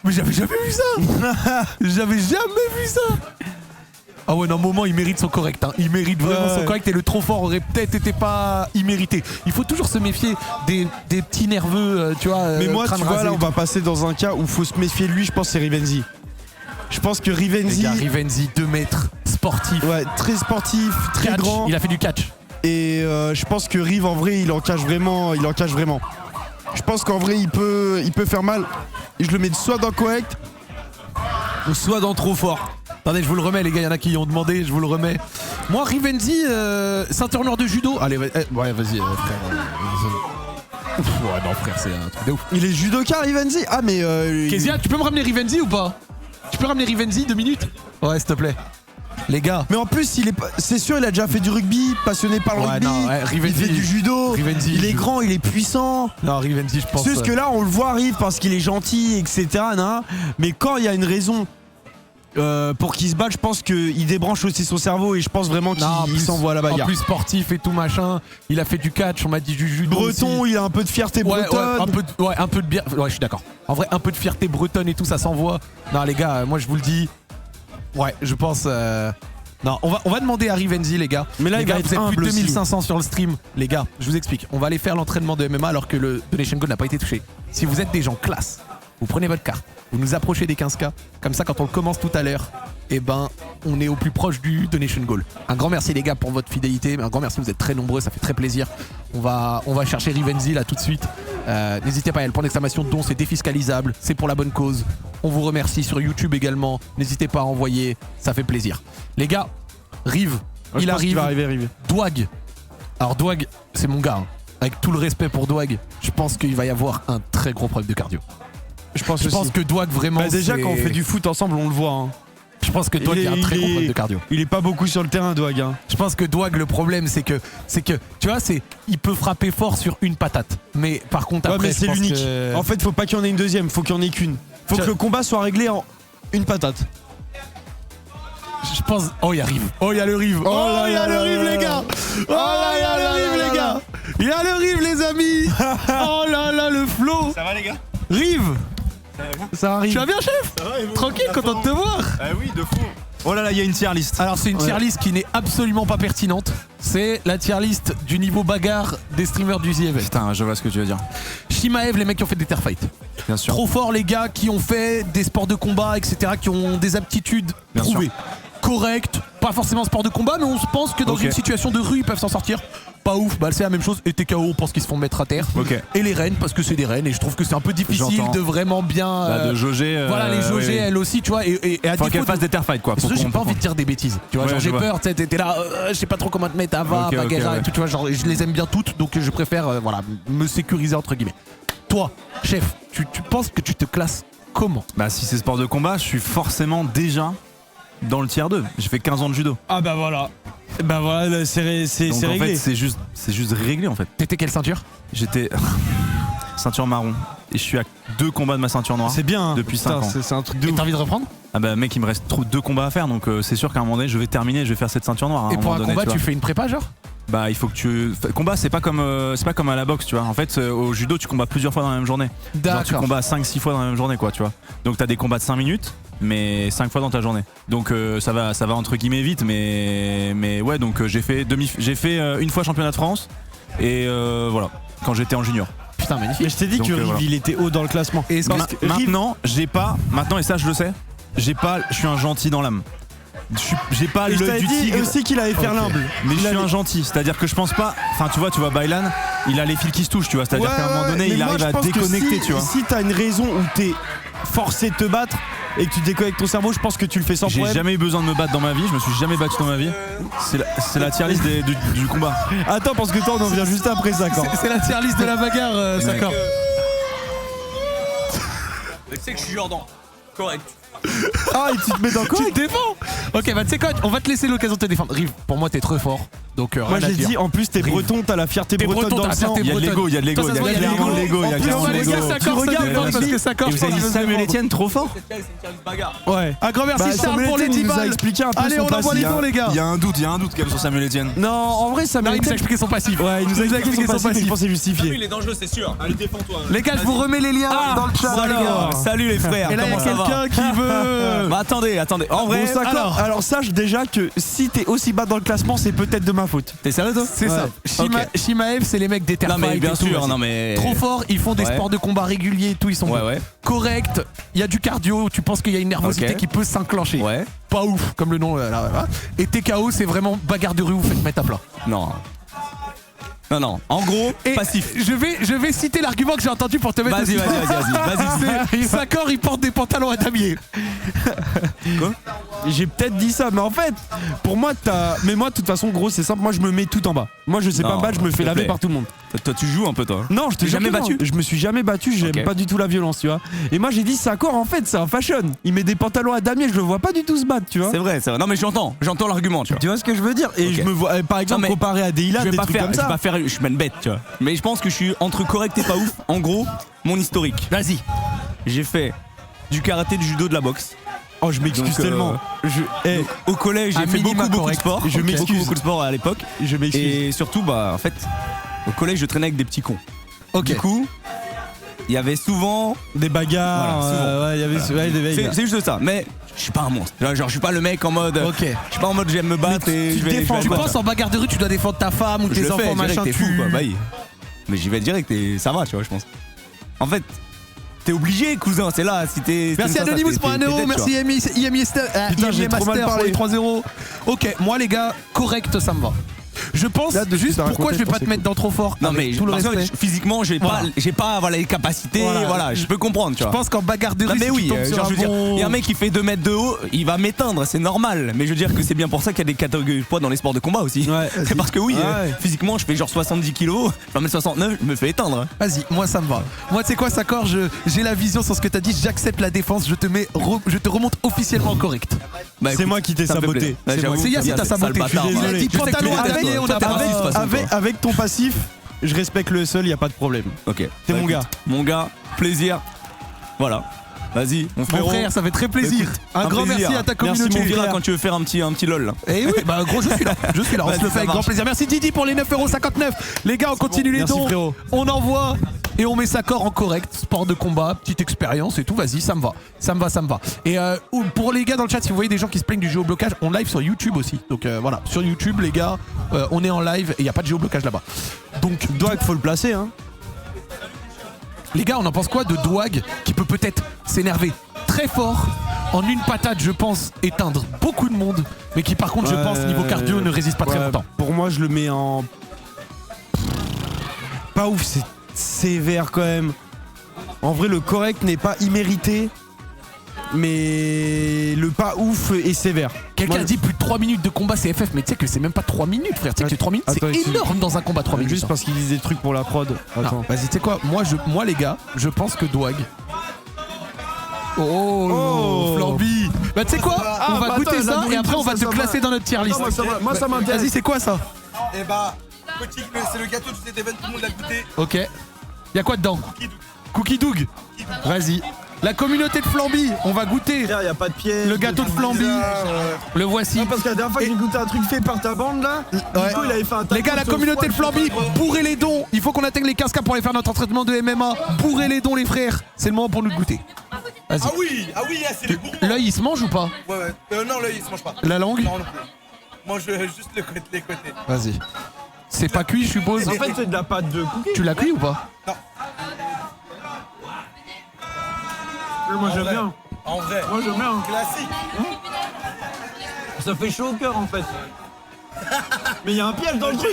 Mais j'avais jamais vu ça. J'avais jamais vu ça. Ah ouais, non, un moment, il mérite son correct. Hein. Il mérite vraiment Ouais. son correct et le trop fort aurait peut-être été pas immérité. Il faut toujours se méfier des petits nerveux, tu vois. Mais moi, crâne tu vois, rasé là, et on va passer dans un cas où faut se méfier de lui. Je pense que c'est Rivenzi. Je pense que Les Rivenzi, gars, Rivenzi, 2 mètres, sportif. ouais, très sportif, très Catch. grand. Il a fait du catch. Et je pense que Rive, en vrai, il en cache vraiment. Je pense qu'en vrai, il peut faire mal. Et je le mets soit dans correct, Ou soit dans trop fort. Attendez, je vous le remets, les gars, il y en a qui y ont demandé, je vous le remets. Moi, Rivenzi, ceinture noire de judo. Allez, ouais, vas-y, frère. Ouais, non, frère, c'est un truc de ouf. il est judoka, Rivenzi. Ah, mais. Kezia, tu peux me ramener Rivenzi ou pas? Tu peux ramener Rivenzi 2 minutes? Ouais, s'il te plaît. Les gars. Mais en plus, c'est sûr, il a déjà fait du rugby, passionné par le Ouais, rugby. non, ouais, il Rivenzi, fait du judo. Rivenzi, il est je- grand, il est puissant. Non, Rivenzi, je pense. C'est juste que là, on le voit Rive parce qu'il est gentil, etc. nan. Mais quand il y a une raison pour qu'il se batte, je pense qu'il débranche aussi son cerveau et je pense vraiment qu'il Non, en plus- s'envoie à la En bagarre. plus sportif et tout machin. Il a fait du catch, on m'a dit du judo. Breton, aussi. il a un peu de fierté Ouais, bretonne. un peu de bien. Ouais, je suis d'accord. En vrai, un peu de fierté bretonne et tout, ça s'envoie. Non, les gars, moi je vous le dis. Ouais, je pense. Non, on va demander à Rivenzi, les gars. Mais là, les il gars, va vous être êtes plus de humble aussi. 2500 sur le stream. Les gars, je vous explique. On va aller faire l'entraînement de MMA alors que le Donation Goal n'a pas été touché. Si vous êtes des gens classe, vous prenez votre carte, vous nous approchez des 15K. Comme ça, quand on le commence tout à l'heure, eh ben, on est au plus proche du Donation Goal. Un grand merci, les gars, pour votre fidélité. Un grand merci, vous êtes très nombreux, ça fait très plaisir. On va chercher Rivenzi là tout de suite. N'hésitez pas, il y a le point d'exclamation don, c'est défiscalisable, c'est pour la bonne cause. On vous remercie sur YouTube également. N'hésitez pas à envoyer, ça fait plaisir. Les gars, Rive, Je il pense qu'il arrive. va arriver, Rive. Dwag. Alors Dwag, c'est mon gars. Hein. Avec tout le respect pour Dwag, je pense qu'il va y avoir un très gros problème de cardio. Je pense Je aussi. pense que Dwag vraiment. Bah, déjà, c'est- quand on fait du foot ensemble, on le voit. Hein. Je pense que Dwag, il y a un très gros problème de cardio. Il est pas beaucoup sur le terrain, Dwag. Hein. Je pense que Dwag, le problème, c'est que, tu vois, il peut frapper fort sur une patate. Mais par contre, Ouais, après, mais je c'est pense l'unique. que- En fait, faut pas qu'il y en ait une deuxième, faut qu'il y en ait qu'une. Faut Tiens. que le combat soit réglé en une patate. Je pense. Oh, il y a Rive. Oh, il y a le Rive. Oh, il y a le Rive, les gars. Oh là, il y a le Rive, les gars. Il y a le Rive, les amis. Oh là là, le flow. Ça va les gars? Rive. Ça Tu arrive. vas bien, chef? Tranquille, content de te voir. Ah oui, de fou. Oh là là, il y a une tier list. Alors c'est une tier list qui n'est absolument pas pertinente. C'est la tier list du niveau bagarre des streamers du The Event. Putain, je vois ce que tu veux dire. Shimaev, les mecs qui ont fait des Tear Fight. Bien sûr. Trop fort les gars qui ont fait des sports de combat, etc. Qui ont des aptitudes Bien prouvées. Correct, pas forcément sport de combat, mais on se pense que dans Ok. une situation de rue ils peuvent s'en sortir. Pas ouf, bah c'est la même chose. Et TKO, on pense qu'ils se font mettre à terre. Ok. Et les reines, parce que c'est des reines. Et je trouve que c'est un peu difficile J'entends. de vraiment bien. Bah, de jauger. voilà, les jauger oui, oui. elles aussi, tu vois. Et à Faut défaut qu'elle de- fasse des terre fights quoi. Et surtout, pour j'ai qu'on- pas envie de dire des bêtises. Tu vois, Ouais, genre je j'ai vois. peur, tu sais, t'étais là, je sais pas trop comment te mettre, Ava, Ok, ok, Bagheera ouais. et tout, tu vois, genre je les aime bien toutes, donc je préfère voilà, me sécuriser entre guillemets. Toi, chef, tu penses que tu te classes comment? Bah si c'est sport de combat, je suis forcément déjà dans le tier 2. J'ai fait 15 ans de judo. Ah bah voilà. Bah voilà, là, c'est Donc en réglé. fait, c'est juste réglé en fait. T'étais quelle ceinture? J'étais ceinture marron et je suis à 2 combats de ma ceinture noire. C'est bien. Hein. Depuis Putain, 5 ans. C'est un truc de Et ouf. t'as envie de reprendre? Ah bah mec, il me reste trop 2 combats à faire donc c'est sûr qu'à un moment donné, je vais terminer et je vais faire cette ceinture noire. à Et pour moment un donné, combat, tu tu vois. fais une prépa genre? Bah il faut que tu combat c'est pas comme à la boxe tu vois. En fait au judo tu combats plusieurs fois dans la même journée. Genre tu combats 5-6 fois dans la même journée quoi tu vois. Donc t'as des combats de 5 minutes mais 5 fois dans ta journée. Donc ça va entre guillemets vite mais ouais donc j'ai fait une fois championnat de France et voilà quand j'étais en junior. Putain, Mais magnifique. je t'ai dit Donc, que Rive, voilà. il était haut dans le classement. Et est-ce que- Maintenant et ça je le sais, je suis un gentil dans l'âme. J'ai pas Et je l'œil t'avais du dit tigre. aussi qu'il allait faire l'humble. Mais je suis un gentil, c'est-à-dire que je pense pas. Enfin, tu vois, Bailan, il a les fils qui se touchent, tu vois. C'est-à-dire qu'à un moment donné, mais il moi, arrive je à pense que déconnecter, tu vois. Si t'as une raison où t'es forcé de te battre et que tu déconnectes ton cerveau, je pense que tu le fais sans J'ai problème. jamais eu besoin de me battre dans ma vie, je me suis jamais battu dans ma vie. C'est la tier list du combat. Attends, parce que toi, on en vient juste après ça, quand. C'est la tier list de la bagarre, Sakor. Tu sais que je suis Jordan. Correct. Ah, et tu te mets dans quoi Tu te défends. Ok, bah tu sais quoi, on va te laisser l'occasion de te défendre. Rive, pour moi t'es trop fort. Donc Moi, rien à j'ai dire. dit, en plus, t'es Rive. breton, t'as la fierté T'es bretonne breton, dans t'as le la sang. fierté Il y a de l'ego, il y a de l'ego, Toi, ça il y a se voit, clairement de l'ego, il y a En plus, clairement on de va laisser l'ego. Sakor Tu se regardes, défendre parce que Sakor, Et je vous avez pense dit qu'il veut se Samuel défendre. Etienne trop fort? C'est une tier list bagarre. Ouais. Un grand merci Bah, Charles Samuel pour les Etienne, 10 il nous a balles. expliqué un peu Allez, son on envoie passif. les dons les gars. Il y a un doute quand même sur Samuel Etienne. Non, en vrai, Non, Samuel il nous a Etienne. expliqué son passif. Ouais, il nous a expliqué son passif, je pense que c'est justifié. Il est dangereux, c'est sûr. Allez, défends-toi. Les gars, je vous remets les liens dans le chat les gars. Salut les frères, Et là il y a comment ça va? quelqu'un qui veut. Bah attendez, en vrai, Bon, Sakor, alors sache déjà que si t'es aussi bas dans le classement, c'est peut-être de ma faute. t'es sérieux toi? C'est ça. Shimaev, c'est les mecs des Non mais Terfight bien et tout, sûr, vas-y. non mais. Trop forts, ils font des Ouais. sports de combat réguliers et tout, ils sont Ouais, bons. ouais. Correct, il y a du cardio, tu penses qu'il y a une nervosité Ok. qui peut s'enclencher. Ouais. Pas ouf, comme le nom là. Et TKO, c'est vraiment bagarre de rue, vous faites mettre à plat. Non. Non. En gros, Et passif. je vais citer l'argument que j'ai entendu pour te mettre Vas-y. C'est Sakor, il porte des pantalons à damier. J'ai peut-être dit ça, mais en fait, pour moi, Mais moi, de toute façon, gros, c'est simple, moi, je me mets tout en bas. Moi, je sais Non, pas me battre, je me s'il fais te laver plaît. par tout le monde. Toi tu joues un peu toi. Non, je te T'es jure jamais que non. battu? Je me suis jamais battu, j'aime Ok. pas du tout la violence, tu vois. Et moi, j'ai dit, Sakor, en fait, c'est un fashion. Il met des pantalons à damier, je le vois pas du tout se battre, tu vois. C'est vrai. Non mais j'entends l'argument, tu vois. Tu vois ce que je veux dire? Et Ok. je me vois, par exemple, mais comparé à Deila, Je vais des pas trucs faire, comme je vais ça. pas faire, je suis pas une bête, tu vois. Mais je pense que je suis entre correct et pas ouf. En gros, mon historique. Vas-y. J'ai fait du karaté, du judo, de la boxe. Oh, je m'excuse Donc, tellement. Eh, Au collège, j'ai Un fait minima beaucoup de correct. sport. Je J'ai fait m'excuse. beaucoup de sport à l'époque. je m'excuse. Et surtout, bah, en fait, au collège, je traînais avec des petits cons. Ok. Du coup, il y avait souvent. Des bagarres, Voilà, souvent. ouais, il y avait ouais, des bagarres. C'est juste ça. Mais je suis pas un monstre. Genre, je suis pas le mec en mode. Ok. Je suis pas en mode j'aime me battre et tu je vais. défends, je vais Tu aller penses battre. en bagarre de rue, tu dois défendre ta femme ou Je tes le fais enfants, direct, machin, t'es fou, tu. quoi. Bah oui. Mais j'y vais direct et ça va, tu vois, je pense. En fait, t'es obligé, cousin, c'est là. Si t'es. Merci t'aimes ça, Anonymous t'es- pour un t'es euro, dead, tu merci vois. IMI Putain, j'ai trop mal Master pour parlé. les 3-0. Ok, moi les gars, correct, ça me va. Je pense Là, de ce que juste t'as pourquoi raconté, je vais je pas pense te que mettre dans trop fort. Non avec mais tout le parce que respect. physiquement Voilà. j'ai pas voilà, les capacités, Voilà. voilà, je peux comprendre, tu Je vois. pense qu'en bagarre de Non rue, mais si oui, tu tombes sur genre un je veux dire, bon- il y a un mec qui fait 2 mètres de haut, il va m'éteindre, c'est normal. Mais je veux dire que c'est bien pour ça qu'il y a des catégories de poids dans les sports de combat aussi. Ouais, C'est parce que oui, ouais. physiquement je fais genre 70 kilos, je vais mettre 69, je me fais éteindre. Vas-y, moi ça me va. Moi tu sais quoi, Sakor, j'ai la vision sur ce que t'as dit, j'accepte la défense, je te remonte officiellement en correct. Bah, C'est écoute, moi qui t'ai ça me fait saboté. plaisir. Ouais, C'est j'avoue, moi. C'est Yassine bien, t'as sale saboté. bâtard, Je suis va. désolé. Je sais que tu Pantalon le à détestes, damier, toi. on Toi, a t'es pas- raciste, de toute façon, toi. Avec ton passif, je respecte le seul, y a pas de problème. Ok. T'es Bah, mon écoute, gars. Mon gars, plaisir. Voilà. Vas-y, mon Mon frérot. frère, ça fait très plaisir. Écoute, Un grand plaisir. merci à ta Merci communauté. mon frère quand tu veux faire un petit lol. Et oui, bah gros, je suis là. On se Vas-y, le fait ça avec grand marche. plaisir. Merci Didi pour les 9,59€. Les gars, on continue les Merci, dons. frérot. On envoie et on met Sakor en correct. Sport de combat, petite expérience et tout. Vas-y, ça me va. Ça me va. Et pour les gars dans le chat, si vous voyez des gens qui se plaignent du géoblocage, on live sur YouTube aussi. Donc voilà, sur YouTube, les gars, on est en live et il n'y a pas de géoblocage là-bas. Donc, Dwag, faut le placer, hein. les gars, on en pense quoi de Dwag qui peut peut-être s'énerver très fort en une patate, je pense, éteindre beaucoup de monde, mais qui par contre, je pense, niveau cardio, ne résiste pas très Ouais, longtemps. Pour moi, je le mets en. Pas ouf, c'est sévère quand même. En vrai, le correct n'est pas immérité, mais le pas ouf est sévère. Quelqu'un Moi, a dit plus de 3 minutes de combat c'est FF, mais tu sais que c'est même pas 3 minutes, frère. Tu sais que 3 minutes, c'est Attends, excuse- énorme dans un combat 3 minutes. Juste hein. parce qu'ils disent des trucs pour la prod. Non, Attends. vas-y, tu sais quoi, moi les gars, je pense que Dwag. Oh, Flamby. Bah tu sais quoi, on va bah goûter attends, ça la et après on va te nourriture, ça classer va. dans notre tier list. Moi, ça m'intéresse. Vas-y, c'est quoi ça? Et bah, petit, c'est le gâteau du cet événement, tout le monde l'a goûté. Ok. Y'a quoi dedans? Cookie Doug. Vas-y. La communauté de Flamby, on va goûter Il y a pas de piège. le gâteau de Flamby. Le voici. Parce que la dernière fois que j'ai goûté un truc fait par ta bande là, du coup il avait fait un Les gars, la communauté de Flamby, bourrez les dons. Il faut qu'on atteigne les 15K pour aller faire notre entraînement de MMA. Bourrez les dons, les frères. C'est le moment pour nous de goûter. Vas-y. Ah oui, c'est les gourmands. L'œil, il se mange ou pas? Ouais. Non, l'œil, il se mange pas. La langue? Non, non plus. Mange juste les côtés. Vas-y. C'est pas cuit, je suppose. En fait, c'est de la pâte de cookie. Tu l'as cuit ou pas? Moi j'aime bien. En vrai, Moi j'aime bien. classique. ça fait chaud au cœur en fait. Mais il y a un piège dans le truc.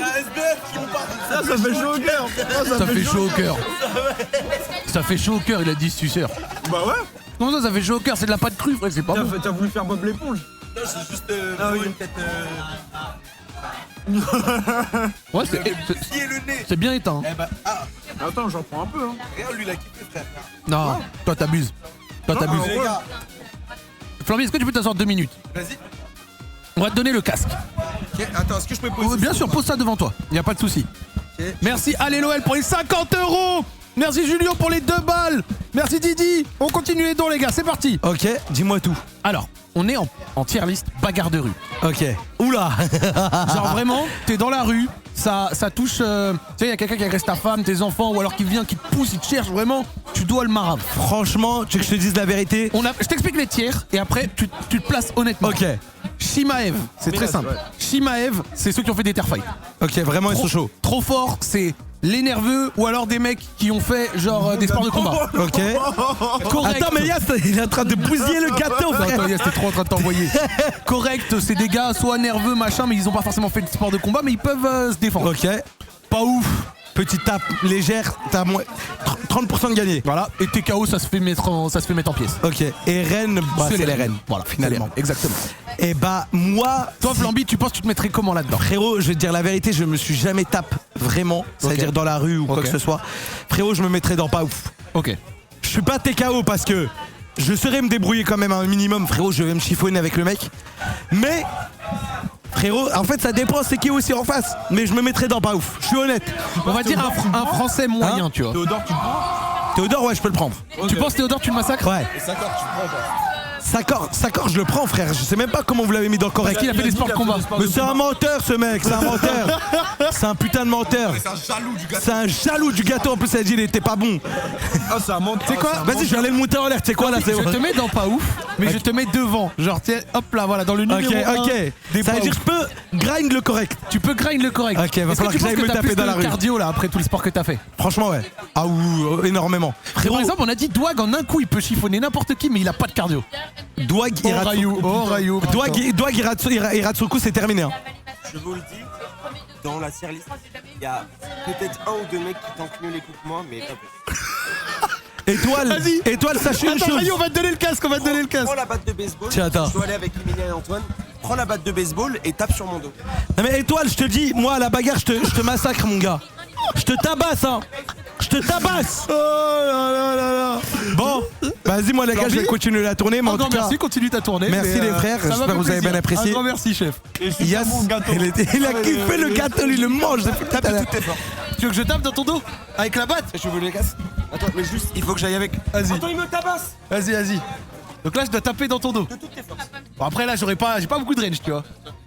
Ça fait chaud au cœur. Ça fait chaud au cœur. Ça fait chaud au cœur, il a dit suceur. Bah ouais. Comment ça fait chaud au cœur? C'est de la pâte crue, frère, c'est pas bon. T'as voulu faire Bob l'éponge. Non, c'est juste une tête. Ouais, Qui est le nez? c'est bien éteint. Eh bah, Attends, j'en prends un peu. Hein. regarde, lui, il a kiffé, frère. Non, toi t'abuses. Toi t'abuses. Les gars, Flamby, est-ce que tu peux t'asseoir 2 minutes? vas-y. On va te donner le casque. Ok, attends, est-ce que je peux poser? Bien sûr, pose ça devant toi. Y a pas de souci. Ok. Merci Allez Noël pour les 50 €. Merci Julio pour les 2 balles. Merci Didi. On continue les dons, les gars. C'est parti. Ok, dis-moi tout. Alors, on est en tier list bagarre de rue. Ok. Oula. Genre vraiment, t'es dans la rue, ça touche. Tu sais, y a quelqu'un qui agresse ta femme, tes enfants, ou alors qui vient, qui te pousse, il te cherche. Vraiment, tu dois le marave. Franchement, tu veux que je te dise la vérité? Je t'explique les tiers et après tu te places honnêtement. Ok. Shimaev, c'est très simple. ouais. Shimaev, c'est ceux qui ont fait des terfights. Ok, vraiment ils sont chauds. Trop fort, c'est les nerveux ou alors des mecs qui ont fait genre des sports de combat. Ok. Correct. Attends, mais Yas, il est en train de bousiller le gâteau, Non, frère. attends, Yas, t'es trop en train de t'envoyer. Correct, c'est des gars soit nerveux, machin, mais ils ont pas forcément fait de sport de combat, mais ils peuvent se défendre. Ok. Pas ouf. Petite tape légère, t'as moins 30% de gagné. Voilà, et TKO, ça se fait mettre en pièces. Ok. Et Rennes, bah, c'est les Rennes. Voilà, Finalement. exactement. Et bah, moi. Toi, si- Flamby, tu penses que tu te mettrais comment là-dedans? Frérot, je vais te dire la vérité, je me suis jamais tape vraiment, c'est-à-dire dans la rue ou quoi Ok. que ce soit. Frérot, je me mettrais dans pas ouf. Ok. Je suis pas TKO parce que je saurais me débrouiller quand même un minimum, frérot, je vais me chiffonner avec le mec. Mais, frérot, en fait, ça dépend, c'est qui aussi en face. Mais je me mettrais dans pas ouf, je suis honnête. On va dire un français moyen, tu vois. Théodore, tu le prends? Théodore, ouais, je peux le prendre. Tu penses Théodore, tu le massacres? Ouais. Sakor, je le prends, frère. Je sais même pas comment vous l'avez mis dans le correct. Parce qu'il a fait des sports de combat. Mais c'est un menteur, ce mec, c'est un menteur. C'est un putain de menteur. C'est un jaloux du gars. C'est un jaloux du gâteau. En plus, elle a dit il était pas bon. Ah, c'est un menteur. C'est quoi? Vas-y, je vais aller le monter en l'air. Tu sais quoi là? Je te mets dans pas ouf, mais je te mets devant. Genre, tiens, hop là, voilà, dans le numéro Ok, 1 ok. des Ça pas veut dire ouf. que je peux grind le correct. Tu peux grind le correct. Ok, va Est-ce que falloir tu que penses j'aille me t'as taper plus dans de la rue. cardio là après tout le sport que t'as fait? Franchement, ouais. Ah ou énormément. Par Frérot, exemple, on a dit Douag en un coup, il peut chiffonner n'importe qui, mais il a pas de cardio. Douag Iratsuku, c'est terminé. Hein. Je vous le dis, dans la tier list, il y a peut-être un ou deux mecs qui tankent mieux les coups que moi, mais pas plus. Étoile, sache une Attends, chose. Rayo, on va te donner le casque, Prends la batte de baseball, Tiens, attends. je dois aller avec Emilia et Antoine. Prends la batte de baseball et tape sur mon dos. Non mais Étoile, je te dis, moi à la bagarre, je te massacre, mon gars. Je te tabasse, hein. Je te tabasse. Oh là là là là. Bon, vas-y, moi les gars, je vais continuer la tournée, mais en Un grand tout cas, merci, continue ta tournée. merci mais, les frères, ça m'a j'espère fait que vous avez plaisir. bien apprécié. Un grand merci, chef. Yas, il a kiffé le gâteau, lui, il le mange depuis tout à l'heure. Tu veux que je tape dans ton dos? Avec la batte? Je veux les casses. Attends, mais juste, il faut que j'aille avec. Vas-y, Attends, il me tabasse. vas-y. Donc là, je dois taper dans ton dos. De toutes tes forces. Bon, après, là, j'ai pas beaucoup de range, tu vois.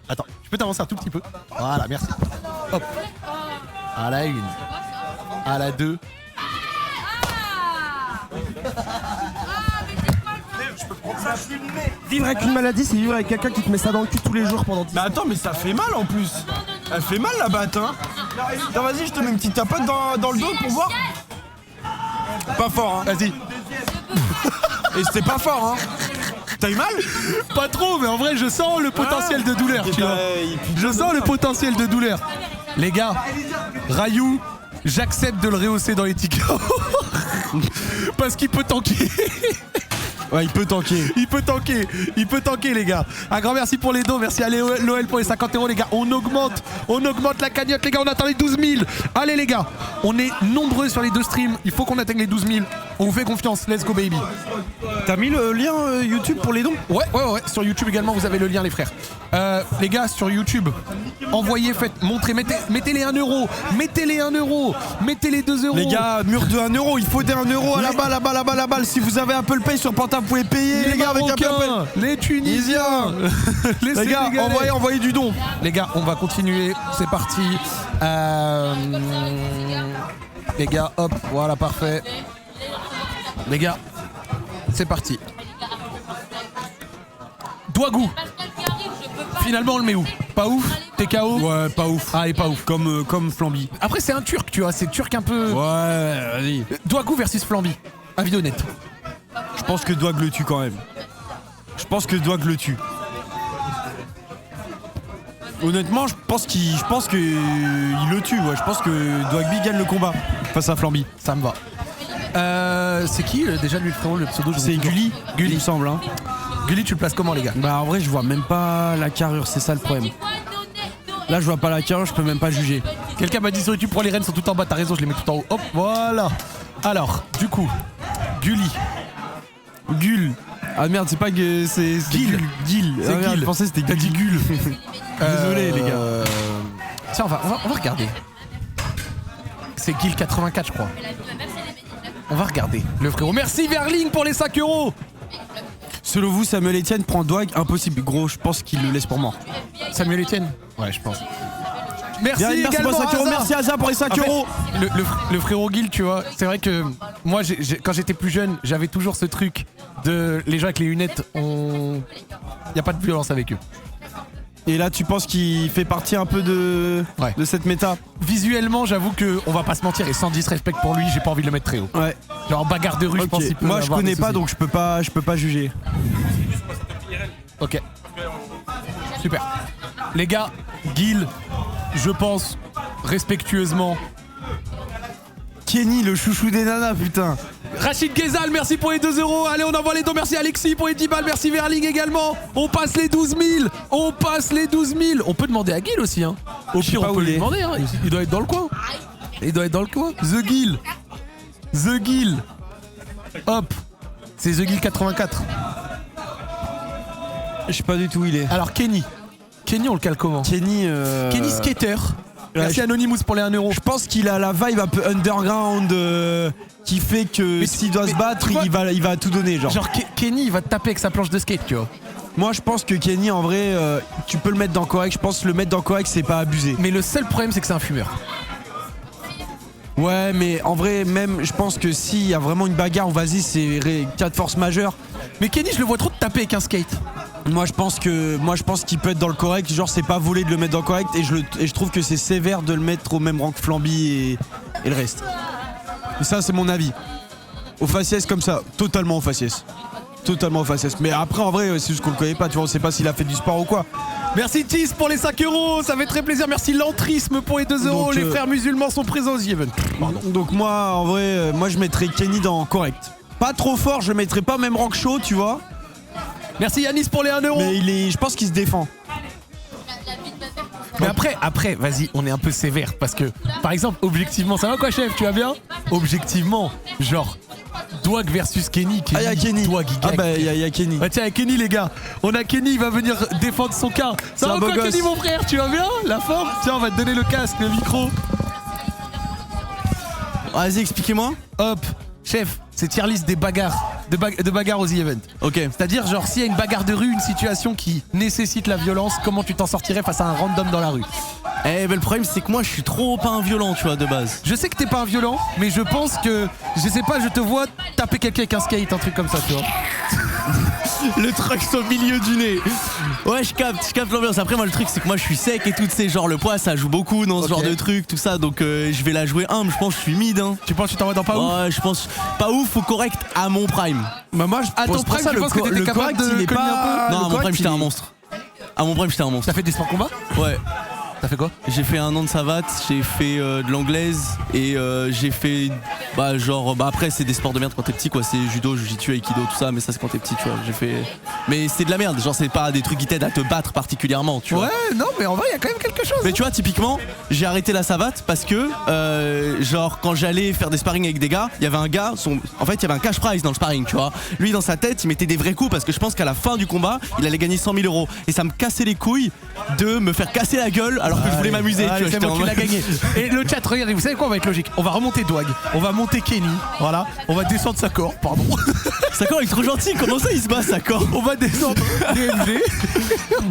Attends, je peux t'avancer un tout petit peu. Voilà, merci. Hop. À la 1. À la 2. Vivre avec une maladie, c'est vivre avec quelqu'un qui te met ça dans le cul tous les jours pendant 10 Mais attends, mais ça fait mal en plus. Elle fait mal la batte, hein. Attends, vas-y, je te mets une petite tapote dans le dos pour voir. Pas fort, hein. Vas-y. Et c'était pas fort, hein. T'as eu mal? Pas trop, mais en vrai, je sens le potentiel de douleur, tu vois. Je sens le potentiel de douleur. Les gars, Rayou, j'accepte de le rehausser dans les tickets. Parce qu'il peut tanker. Ouais, il peut tanker. Il peut tanker les gars. Un grand merci pour les dons, merci à l'OL pour les 50 € les gars. On augmente la cagnotte les gars, on attend les 12 000. Allez les gars, on est nombreux sur les 2 streams, il faut qu'on atteigne les 12 000. On vous fait confiance, let's go baby. T'as mis le lien YouTube pour les dons? Ouais, sur YouTube également vous avez le lien les frères. Les gars sur YouTube, envoyez, montrez, mettez les 1 €, mettez les 1 €, mettez les 2 €. Les gars, mur de 1 €, il faut des 1 € à la balle. Si vous avez Apple Pay sur Panta, vous pouvez payer, les gars, avec Apple Marocains, Pay. les Tunisiens, Les gars, Sénégalais. envoyez du don. Les gars, on va continuer, c'est parti. Les gars, hop, voilà, parfait. Les gars, c'est parti. Douagou. Finalement, on le met où? Pas ouf? TKO? Ouais, pas ouf. Ah, et pas ouf. Comme Flamby. Après, c'est un turc, tu vois, c'est turc un peu. Ouais, vas-y. Douagou versus Flamby. Avis honnête. Je pense que Douag le tue quand même. Je pense que Douag le tue. Honnêtement, je pense que il le tue. Ouais. Je pense que Dwagby gagne le combat face à Flamby. Ça me va. C'est qui déjà lui le frérot, le pseudo? C'est Gulli, il me semble. Hein. Gulli, tu le places comment, les gars? Bah en vrai, je vois même pas la carrure, c'est ça le problème. Là, je vois pas la carrure, je peux même pas juger. Quelqu'un m'a dit sur YouTube, pour les rênes sont tout en bas, t'as raison, je les mets tout en haut. Hop, voilà. Alors, du coup, Gulli. Gull. Ah merde, c'est pas que c'est Gil. Gil. C'est Ah, merde, Gil. je pensais que c'était Gulli. Gull. Désolé, les gars. Tiens, on va regarder. C'est Gil 84, je crois. On va regarder. Le frérot. Merci Verling pour les 5 €. Selon vous, Samuel Etienne prend Dwag? Impossible, gros, je pense qu'il le laisse pour mort. Samuel Etienne? Ouais, je pense. Merci Merci également pour les 5 €, Hazard. merci Aza pour les 5 En fait, €. le frérot Gil, tu vois, c'est vrai que moi, quand j'étais plus jeune, j'avais toujours ce truc de les gens avec les lunettes, il n'y a pas de violence avec eux. Et là, tu penses qu'il fait partie un peu de cette méta? Visuellement, j'avoue que on va pas se mentir, et sans disrespect pour lui, j'ai pas envie de le mettre très haut. Ouais. Genre bagarre de rue, je Ok. pense qu'il peut. Moi, je avoir connais des pas, soucis. donc je peux pas juger. Ok. Super. Les gars, Gil, je pense respectueusement. Kenny, le chouchou des nanas, putain. Rachid Ghezal, merci pour les 2 €. Allez, on envoie les dons. Merci Alexis pour les 10 balles. Merci Verling également. On passe les 12 000. On passe les 12 000. On peut demander à Gil aussi. Hein. Au Je sais pire, pas on où peut il lui est. demander. Hein. Il doit être dans le coin. Il doit être dans le coin. The Gil. The Gil. Hop. C'est The Gil 84. Je sais pas du tout où il est. Alors, Kenny. Kenny, on le cale comment? Kenny. Kenny Skater. Merci Anonymous pour les 1 €. Je pense qu'il a la vibe un peu underground qui fait que s'il doit se battre, tu vois, il va tout donner. Genre Kenny, il va te taper avec sa planche de skate, tu vois. moi, je pense que Kenny, en vrai, tu peux le mettre dans correct. Je pense que le mettre dans correct, c'est pas abusé. Mais le seul problème, c'est que c'est un fumeur. Ouais, mais en vrai, même, je pense que s'il y a vraiment une bagarre, vas-y, c'est cas de force majeure. Mais Kenny, je le vois trop te taper avec un skate. Moi, je pense qu'il peut être dans le correct. Genre, c'est pas volé de le mettre dans le correct. Et je trouve que c'est sévère de le mettre au même rang que Flamby et le reste. Et ça, c'est mon avis. Au faciès comme ça, totalement au faciès. Totalement au faciès. Mais après, en vrai, c'est juste qu'on le connaît pas. Tu vois, on sait pas s'il a fait du sport ou quoi. Merci Tis pour les 5 €, ça fait très plaisir. Merci L'Entrisme pour les 2 €. Donc, les frères musulmans sont présents aux events. Donc moi, en vrai, moi je mettrais Kenny dans correct. Pas trop fort, je le mettrais pas même rank chaud, tu vois. Merci Yanis pour les 1 €. Mais je pense qu'il se défend. Mais après, vas-y, on est un peu sévère parce que, par exemple, objectivement, ça va quoi, chef? Tu vas bien? Objectivement, genre, Dwag versus Kenny. Ah, y'a Kenny. Dwag, il Ah, gagne. bah, y a Kenny. Bah, tiens, y'a Kenny, les gars. On a Kenny, il va venir défendre son cas. Ça C'est un va beau quoi, gosse. Kenny, mon frère? Tu vas bien? La forme? Tiens, on va te donner le casque, le micro. Vas-y, expliquez-moi. Hop, chef, c'est tier list des bagarres, de bagarres aux events. Ok. C'est-à-dire, genre, s'il y a une bagarre de rue, une situation qui nécessite la violence, comment tu t'en sortirais face à un random dans la rue? Eh ben le problème c'est que moi je suis trop pas un violent, tu vois, de base. Je sais que t'es pas un violent, mais je pense que, je sais pas, je te vois taper quelqu'un avec un skate, un truc comme ça, tu vois. Le truc au milieu du nez. Ouais, je capte l'ambiance. Après moi le truc c'est que moi je suis sec et tout, tu sais, genre le poids ça joue beaucoup dans ce Ok. genre de truc, tout ça, donc je vais la jouer humble, je pense que je suis mid, hein. Tu penses que tu t'en vas dans pas ouf? Ouais, je pense pas ouf ou correct à mon prime. Bah moi, je À ton pense pour prime, ça, tu penses que t'étais le capable correct, de il est cogner un pas. Non, à le mon correct, prime j'étais il un est- monstre. À mon prime j'étais un monstre. T'as fait des sports combat? Ouais. T'as fait quoi? J'ai fait 1 an de savate, j'ai fait de l'anglaise et j'ai fait après c'est des sports de merde quand t'es petit quoi, c'est judo, jiu-jitsu, aikido, tout ça, mais ça c'est quand t'es petit, tu vois. J'ai fait, mais c'est de la merde, genre c'est pas des trucs qui t'aident à te battre particulièrement, tu vois. Ouais, non, mais en vrai, il y a quand même quelque chose. Mais tu vois, typiquement, j'ai arrêté la savate parce que, genre, quand j'allais faire des sparring avec des gars, il y avait un gars, en fait, il y avait un cash prize dans le sparring, tu vois. Lui, dans sa tête, il mettait des vrais coups parce que je pense qu'à la fin du combat, il allait gagner 100 000 €. Et ça me cassait les couilles de me faire casser la gueule alors que je voulais m'amuser, tu vois. C'est j'étais bon, en tu l'as mode- gagné. Et le chat, regardez, vous savez quoi, on va être logique. On va remonter Dwag, on va monter Kenny, voilà. On va descendre Sakor, pardon. Sakor, il est trop gentil, comment ça il se bat, Sakor? On va descendre DMG.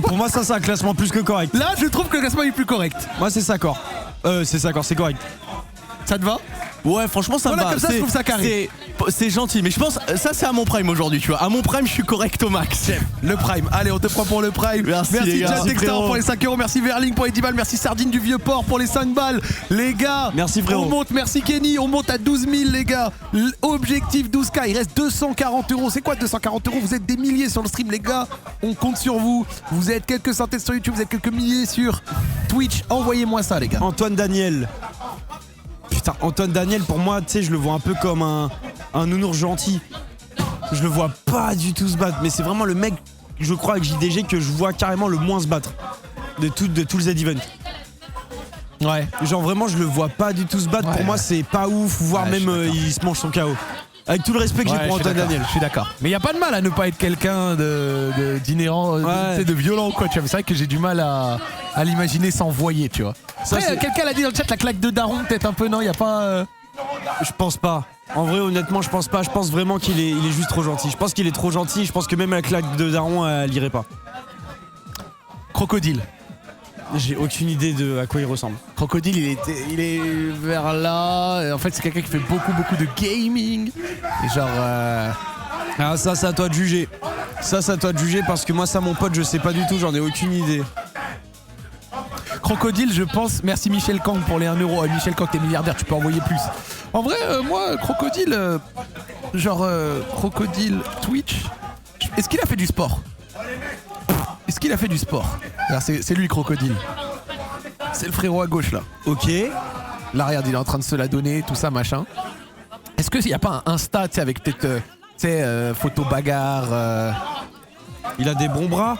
Pour moi, ça, c'est un classement plus que correct. Là, je trouve que le classement est plus correct. Moi, c'est Sakor. C'est Sakor, c'est correct. Ça te va? Ouais, franchement, ça me Voilà, va. comme ça, je trouve ça carré. C'est gentil, mais je pense, ça c'est à mon prime aujourd'hui, tu vois. À mon prime, je suis correct au max. Le prime, allez, on te prend pour le prime. Merci, les gars. Jack Merci, Dexter frérot. pour les 5 euros, merci Verling pour les 10 balles, merci Sardine du Vieux-Port pour les 5 balles. Les gars, Merci, frérot. on monte, merci Kenny, on monte à 12 000, les gars. Objectif 12K, il reste 240 euros. C'est quoi 240 euros? Vous êtes des milliers sur le stream, les gars. On compte sur vous. Vous êtes quelques centaines sur YouTube, vous êtes quelques milliers sur Twitch. Envoyez-moi ça, les gars. Antoine Daniel. Putain, Antoine Daniel, pour moi, tu sais, je le vois un peu comme un nounours gentil. Je le vois pas du tout se battre, mais c'est vraiment le mec, je crois, avec JDG que je vois carrément le moins se battre de tout le Z-Event. Ouais. Genre vraiment, je le vois pas du tout se battre. Ouais. Pour moi, c'est pas ouf, voire Ouais, même je suis d'accord. il se mange son KO. Avec tout le respect que j'ai pour Antoine Daniel. Je suis d'accord. Mais il y a pas de mal à ne pas être quelqu'un d'inhérent, Ouais. de violent, quoi. Tu vois, c'est vrai que j'ai du mal à l'imaginer s'envoyer, tu vois. Ça, Après, c'est- quelqu'un l'a dit dans le chat, la claque de Daron, peut-être un peu, non? Il y a pas. Je pense pas. En vrai, honnêtement, je pense pas. Je pense vraiment qu'il est juste trop gentil. Je pense qu'il est trop gentil. Je pense que même la claque de Daron, elle irait pas. Crocodile. J'ai aucune idée de à quoi il ressemble. Crocodile, il est vers là. Et en fait, c'est quelqu'un qui fait beaucoup de gaming. Et genre. Ah, ça, c'est à toi de juger. Ça, c'est à toi de juger parce que moi, ça, mon pote, je sais pas du tout. J'en ai aucune idée. Crocodile, je pense. Merci Michel Kang pour les 1 euro. Michel Kang, t'es milliardaire, tu peux envoyer plus. En vrai, moi, Crocodile. Crocodile Twitch. Est-ce qu'il a fait du sport? Est-ce qu'il a fait du sport? Regarde, c'est lui, Crocodile. C'est le frérot à gauche, là. Ok. Là, regarde, il est en train de se la donner, tout ça, machin. Est-ce qu'il n'y a pas un Insta, tu sais, avec peut-être, tu sais, photo bagarre. Il a des bons bras.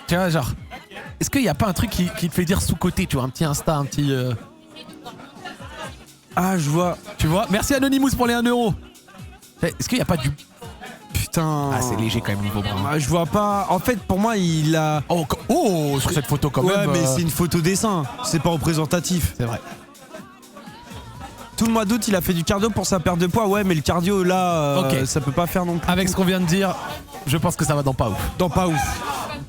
Tu vois, genre. Est-ce qu'il n'y a pas un truc qui te fait dire sous-côté, tu vois, un petit Insta, un petit. Ah, je vois. Tu vois? Merci Anonymous pour les 1 euro. Est-ce qu'il n'y a pas du. Putain. Ah, c'est léger quand même, niveau bras. Ah, je vois pas. En fait, pour moi, il a. Oh, sur cette photo, quand ouais, même. mais c'est une photo dessin. C'est pas représentatif. C'est vrai. Tout le mois d'août, il a fait du cardio pour sa perte de poids. Ouais, mais le cardio, là, Ok. ça peut pas faire non plus. Avec ce qu'on vient de dire, je pense que ça va dans pas ouf. Dans pas ouf.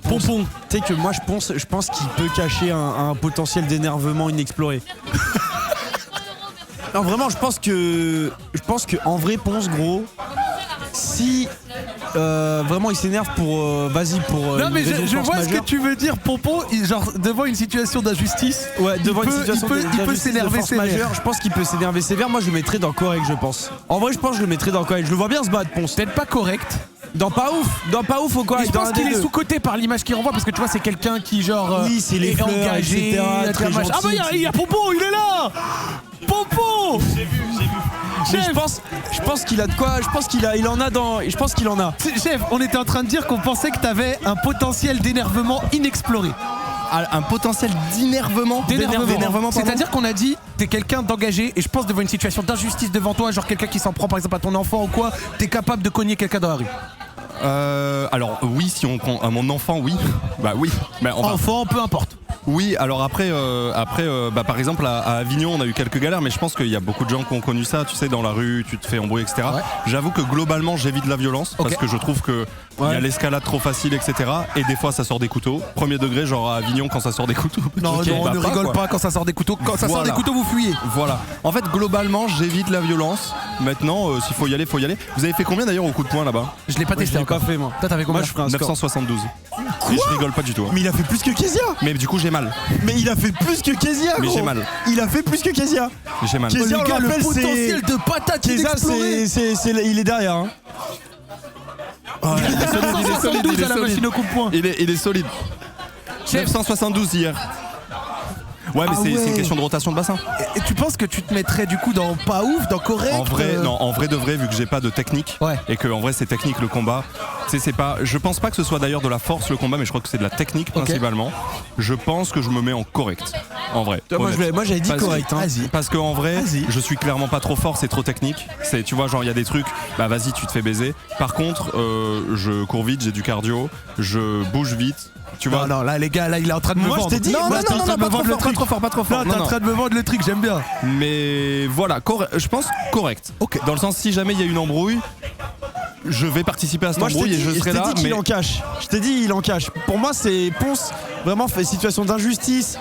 Pompon. Tu sais que moi, je pense qu'il peut cacher un potentiel d'énervement inexploré. Non, vraiment, je pense que en vrai, Ponce, gros, si vraiment il s'énerve pour vas-y pour Non, une mais raison de je force vois ce majeure. que tu veux dire, Pompon. Genre, devant une situation d'injustice. Ouais, devant il une peut- situation il peut d'injustice de s'énerver force sévère. majeure, je pense qu'il peut s'énerver sévère. Moi, je le mettrais dans correct, je pense. En vrai, je pense que je le mettrais dans correct. Je le vois bien se battre, Ponce. Peut-être pas correct. Dans pas ouf au Et correct. je dans pense un qu'il des est deux. sous-côté par l'image qu'il renvoie parce que tu vois, c'est quelqu'un qui, genre. Oui, c'est les est fleurs, engagé, etc., très machin. Ah, bah, gentil. il y a Pompon, il est là! Pompon! Mais je pense qu'il a de quoi. Je pense qu'il en a dans. Je pense qu'il en a. Chef, on était en train de dire qu'on pensait que t'avais un potentiel d'énervement inexploré. Un potentiel d'énervement. D'énervement. pardon. C'est-à-dire qu'on a dit, t'es quelqu'un d'engagé et je pense devant une situation d'injustice devant toi, genre quelqu'un qui s'en prend par exemple à ton enfant ou quoi, t'es capable de cogner quelqu'un dans la rue. Alors oui, si on prend à mon enfant, oui. Bah oui. Mais enfin, Enfant, peu importe. oui, alors après, bah, par exemple à Avignon, on a eu quelques galères, mais je pense qu'il y a beaucoup de gens qui ont connu ça, tu sais, dans la rue, tu te fais embrouiller, etc. Ouais. J'avoue que globalement, j'évite la violence Ok. parce que je trouve que il y a l'escalade trop facile, etc. Et des fois, ça sort des couteaux. Premier degré, genre à Avignon, quand ça sort des couteaux. Non, Ok, non, bah, ne rigole quoi. pas quand ça sort des couteaux. Quand ça sort Voilà. des couteaux, vous fuyez. Voilà. En fait, globalement, j'évite la violence. Maintenant, s'il faut y aller, faut y aller. Vous avez fait combien d'ailleurs au coup de poing là-bas? Je l'ai pas Moi, je testé l'ai pas encore. fait, moi. Toi, t'avais combien? Moi, je ferai un score. 972. Et je rigole pas du tout. Hein. Mais il a fait plus que Kezia. Mais du coup, j'ai mal. Mais il a fait plus que Kezia. Mais gros. j'ai mal. Il a fait plus que Kezia. J'ai mal. Kezia, Oh, on le gars, le rappelle, potentiel c'est- de patate Kezia, inexploré. il est derrière. Hein. Il est solide, il est solide, 172 il est à la solide. machine au coup de poing. Il est solide. Chef. 972 hier. Ouais, mais Ah c'est ouais. une question de rotation de bassin. Et tu penses que tu te mettrais du coup dans pas ouf, dans correct? En vrai, non, en vrai de vrai, vu que j'ai pas de technique, Ouais. et que en vrai c'est technique le combat. Tu sais, c'est pas. Je pense pas que ce soit d'ailleurs de la force le combat, mais je crois que c'est de la technique principalement. Je pense que je me mets en correct. En vrai. Moi, honnête. j'avais dit Parce- correct. Hein. Parce qu'en vrai, Vas-y. je suis clairement pas trop fort, c'est trop technique. C'est, tu vois, genre il y a des trucs, bah vas-y, tu te fais baiser. Par contre, je cours vite, j'ai du cardio, je bouge vite. Tu vois. Non, là, les gars, là, il est en train de me Moi, je vendre. t'ai dit- Non, Là, t'es en train de me vendre le truc. pas trop fort, pas trop fort. Là, t'es en train de me vendre le truc, j'aime bien. Mais voilà, je pense correct. Ok. Dans le sens, si jamais il y a une embrouille, je vais participer à cette Moi, je t'ai embrouille dit, et je serai là. qu'il Mais en cache. Je t'ai dit, il en cache. Pour moi, c'est Ponce. Vraiment, fait situation d'injustice.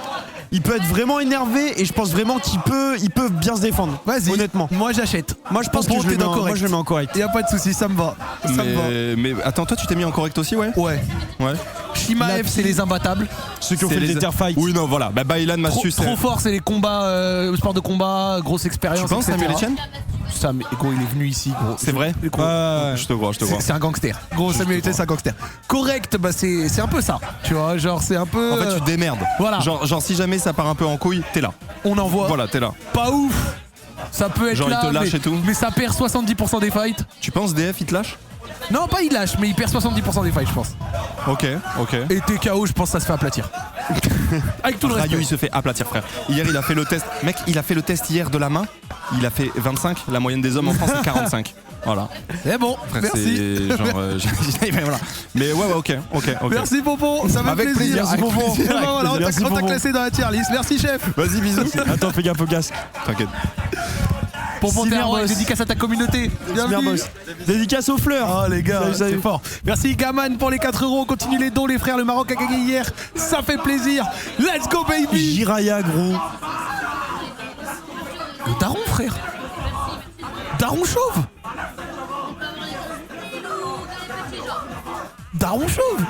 il peut être vraiment énervé et je pense vraiment qu'il peut bien se défendre. Vas-y. Honnêtement. Moi j'achète. Moi je pense que je le mets en correct. Y a pas de soucis, ça me va. Mais attends, toi tu t'es mis en correct aussi, ouais? Ouais. Shimaev, c'est les imbattables. Ceux qui ont fait le Tether Fight. Oui, non, voilà. Bah, Bailan m'a su. Trop fort, c'est les combats, sport de combat, grosse expérience. Tu penses Samuel Etienne? Sam, gros, il est venu ici, gros. C'est vrai? Je te crois. C'est un gangster. Gros, Samuel Etienne, c'est un gangster. Correct, bah c'est un peu ça. Tu vois, genre c'est un peu. En fait, tu te démerdes. Voilà. Genre si jamais ça part un peu en couille, t'es là. On envoie. Voilà, t'es là. Pas ouf. Ça peut être genre, là, il te lâche et tout. Mais ça perd 70% des fights. Tu penses DF il te lâche? Non, pas il lâche, mais il perd 70% des fights, je pense. Ok. Et TKO, je pense que ça se fait aplatir. Avec tout le reste. Rayo, il se fait aplatir, frère. Hier, il a fait le test. Mec, il a fait le test hier de la main. Il a fait 25. La moyenne des hommes en France, c'est 45. Voilà. C'est bon, frère, merci. C'est genre, voilà. Mais ouais, ok. Merci Pompon, ça m'a fait plaisir. Merci Pompon. On t'a classé dans la tier list. Merci chef. Vas-y, bisous. Attends, fais gaffe au casque. T'inquiète. Pompon, t'es un roi, dédicace à ta communauté. Bienvenue. Dédicace aux fleurs. Oh les gars, salut. c'est fort. Merci Gaman pour les 4 €. Continue les dons les frères, le Maroc a gagné hier. Ça fait plaisir. Let's go baby. Jiraya gros. Le daron frère. Daron chauve. Daron chauve.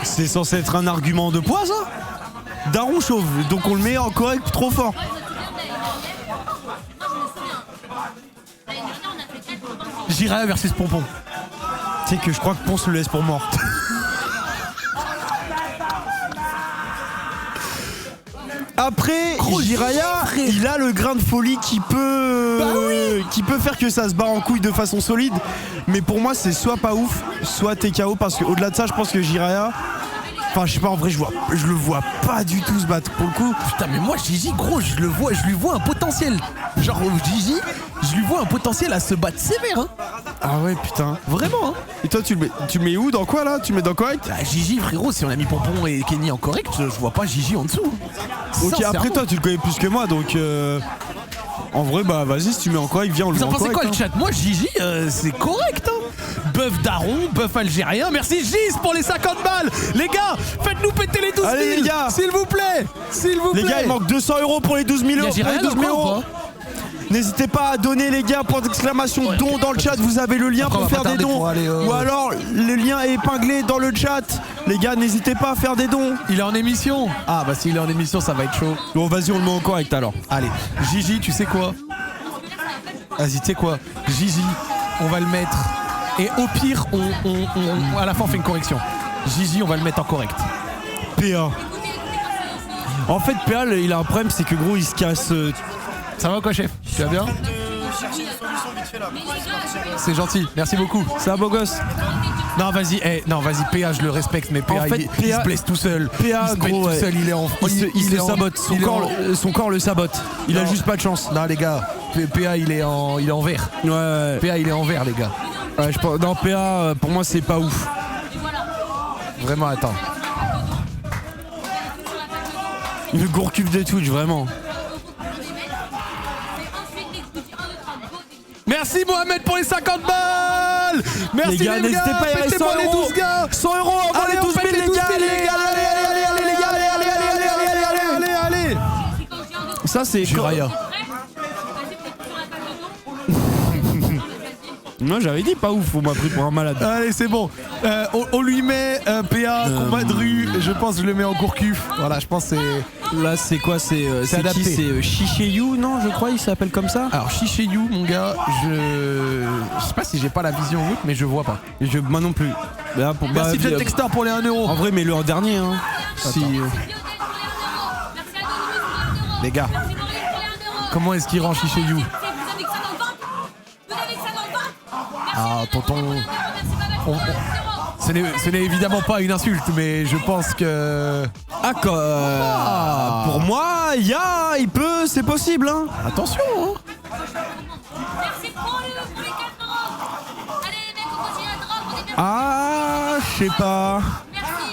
C'est censé être un argument de poids ça. Daron chauve, donc on le met en correct trop fort. Jiraya versus Pompon. Tu sais que je crois que Ponce le laisse pour mort. Après, Jiraya, il a le grain de folie qui peut faire que ça se bat en couille de façon solide. Mais pour moi, c'est soit pas ouf, soit TKO. Parce qu'au-delà de ça, je pense que Jiraya, enfin, je sais pas, en vrai, je le vois pas du tout se battre pour le coup. Putain, mais moi, Gigi, gros, je lui vois un potentiel. Genre, Gigi, je lui vois un potentiel à se battre sévère. Hein. Ah ouais, putain. Vraiment, hein. Et toi, tu le mets où? Dans quoi là? Tu le mets dans correct? Bah, Gigi, frérot, si on a mis Pompon et Kenny en correct, je vois pas Gigi en dessous. Ok, après toi, tu le connais plus que moi, donc. En vrai, bah vas-y, si tu mets en correct, viens, on le met en correct. Vous en pensez quoi le chat? Moi, Gigi, c'est correct. Hein. Bœuf daron, bœuf algérien. Merci Gis pour les 50 balles. Les gars, faites-nous péter les 12 000. Allez, les gars. S'il vous plaît. Les gars, il manque 200 € pour les 12 000 euros. Il y a Jiraya dans le coin, ou pas? N'hésitez pas à donner les gars, point d'exclamation don dans le chat, vous avez le lien pour faire des dons. Ou alors le lien est épinglé dans le chat. Les gars, n'hésitez pas à faire des dons. Il est en émission. Ah bah s'il est en émission, ça va être chaud. Bon vas-y, on le met en correct alors. Allez, Gigi, tu sais quoi? Vas-y, tu sais quoi? Gigi, on va le mettre. Et au pire, on à la fin on fait une correction. Gigi, on va le mettre en correct. PA. En fait, PA, il a un problème, c'est que gros, il se casse. Ça va quoi chef? Tu vas bien? C'est gentil, merci beaucoup. Ça va beau gosse? Non vas-y, PA je le respecte, mais PA, en fait, il se blesse tout seul. PA gros, tout seul, il est en. Il se sabote. Son corps le sabote. Il a juste pas de chance. Non les gars, PA il est en vert. Ouais. PA il est en vert les gars. Ouais, non PA pour moi c'est pas ouf. Vraiment attends. Il me gourcuve de Twitch vraiment. Merci Mohamed pour les 50 balles. Merci les gars, n'hésitez pas, il reste 100 les 12 gars. 100 €, envoie les 12 000 les gars. Allez. Ça c'est Jiraya. Moi j'avais dit pas ouf, on m'a pris pour un malade. Allez c'est bon, on lui met PA, combat de rue, je pense que je le mets en courcuf. Voilà, je pense que c'est... Là c'est quoi? C'est adapté. qui? C'est Shishayu, non je crois il s'appelle comme ça. Alors Shishayu mon gars, je sais pas si j'ai pas la vision ou mais je vois pas. Moi non plus. Là, merci Jet Textor pour les 1 €. En vrai mets-le en dernier hein. Si, les gars, comment est-ce qu'il rend Shishayu? Ah tonton, ce n'est évidemment pas une insulte, mais je pense que... Pour moi, il peut, c'est possible hein. Attention hein. Ah, je sais pas.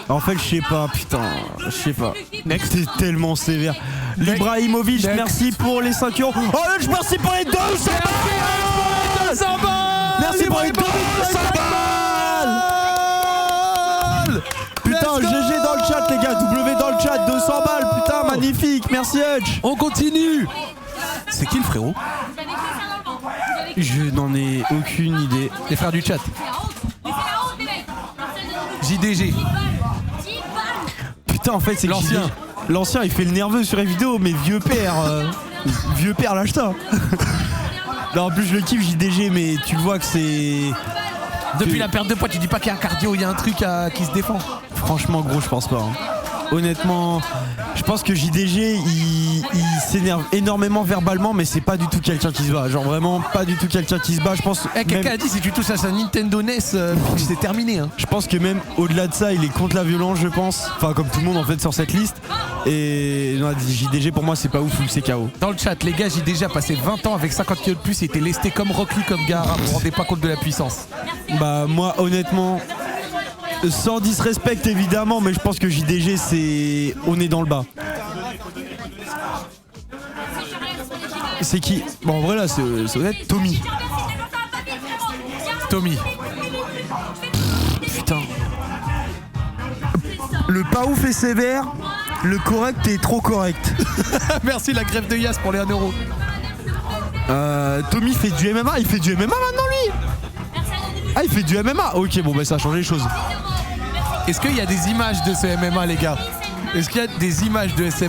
En fait, je sais pas, putain, je sais pas. Next, c'est tellement sévère. Ibrahimovic, merci pour les 5 €. Oh, merci pour les 200 balles. Merci pour les 200 balles. Putain, GG dans le chat les gars, W dans le chat. chat, 200 balles, putain, magnifique, merci Hutch. On continue. C'est qui le frérot? Je n'en ai aucune idée. Les frères du chat. JDG. Putain, en fait, c'est l'ancien. L'ancien, il fait le nerveux sur les vidéos, mais vieux père. Vieux père, lâche-toi. Non, en plus, je le kiffe, JDG, mais tu vois que c'est. Depuis la perte de poids, tu dis pas qu'il y a un cardio, il y a un truc qui se défend. Franchement, gros, je pense pas. Honnêtement, je pense que JDG, il s'énerve énormément verbalement, mais c'est pas du tout quelqu'un qui se bat. Genre vraiment pas du tout quelqu'un qui se bat. Je pense. Quelqu'un a dit si tu touches à sa Nintendo NES, c'est terminé. Hein. Je pense que même au-delà de ça, il est contre la violence, je pense. Enfin, comme tout le monde en fait sur cette liste. Et non, JDG pour moi, c'est pas ouf, c'est KO. Dans le chat, les gars, JDG a passé 20 ans avec 50 kilos de plus, il était lesté comme Rock Lee, comme Gaara. Vous vous rendez pas compte de la puissance. Bah moi, honnêtement. Sans disrespect évidemment, mais je pense que JDG c'est. On est dans le bas. C'est qui? Bon en vrai là c'est honnête, Tommy. Putain. Le pas ouf est sévère, le correct est trop correct. Merci la grève de Yas pour les 1 euro. Tommy fait du MMA, il fait du MMA maintenant lui. Ah il fait du MMA. Ok bon bah ça a changé les choses. Est-ce qu'il y a des images de ce MMA les gars? Est-ce qu'il y a des images de ce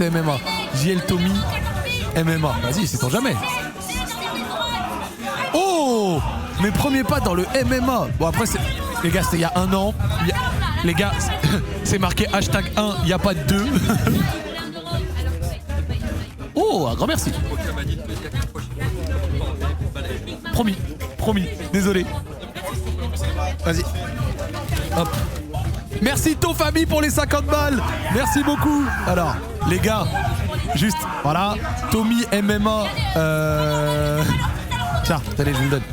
MMA? JL Tommy MMA. Vas-y, c'est ton jamais. Oh, mes premiers pas dans le MMA. Bon après les gars c'était il y a 1 an. Les gars c'est marqué hashtag 1, il n'y a pas de 2. Oh, un grand merci. Promis, désolé. Vas-y. Hop. Merci Tofami pour les 50 balles. Merci beaucoup. Alors, les gars, juste, voilà. Tommy MMA. Tiens, allez, je vous le donne.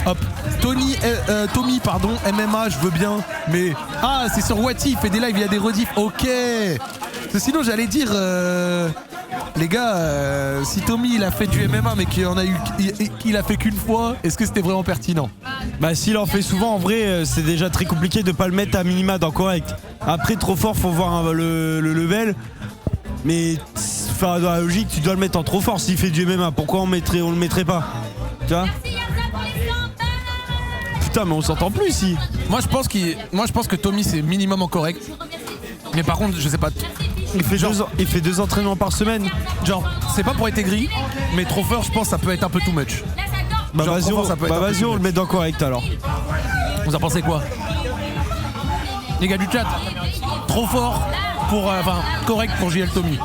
Hop. Tommy, pardon, MMA, je veux bien. Mais. Ah, c'est sur Wati, il fait des lives, il y a des rediffs. Ok. Sinon, j'allais dire. Les gars, si Tommy il a fait du MMA mais qu'il a fait qu'une fois, est-ce que c'était vraiment pertinent? Bah s'il en fait souvent en vrai c'est déjà très compliqué de pas le mettre à minima dans correct. Après trop fort faut voir le level. Mais enfin, dans la logique tu dois le mettre en trop fort s'il fait du MMA. Pourquoi on le mettrait pas? Tu vois? Putain mais on s'entend plus ici. Moi je pense que Tommy c'est minimum en correct. Mais par contre je sais pas. Il fait 2 entraînements par semaine. Genre, c'est pas pour être aigri, mais trop fort, je pense que ça peut être un peu too much. Bah vas-y, on le met dans correct alors. Vous en pensez quoi? Les gars du chat, trop fort pour. Correct pour JL Tommy.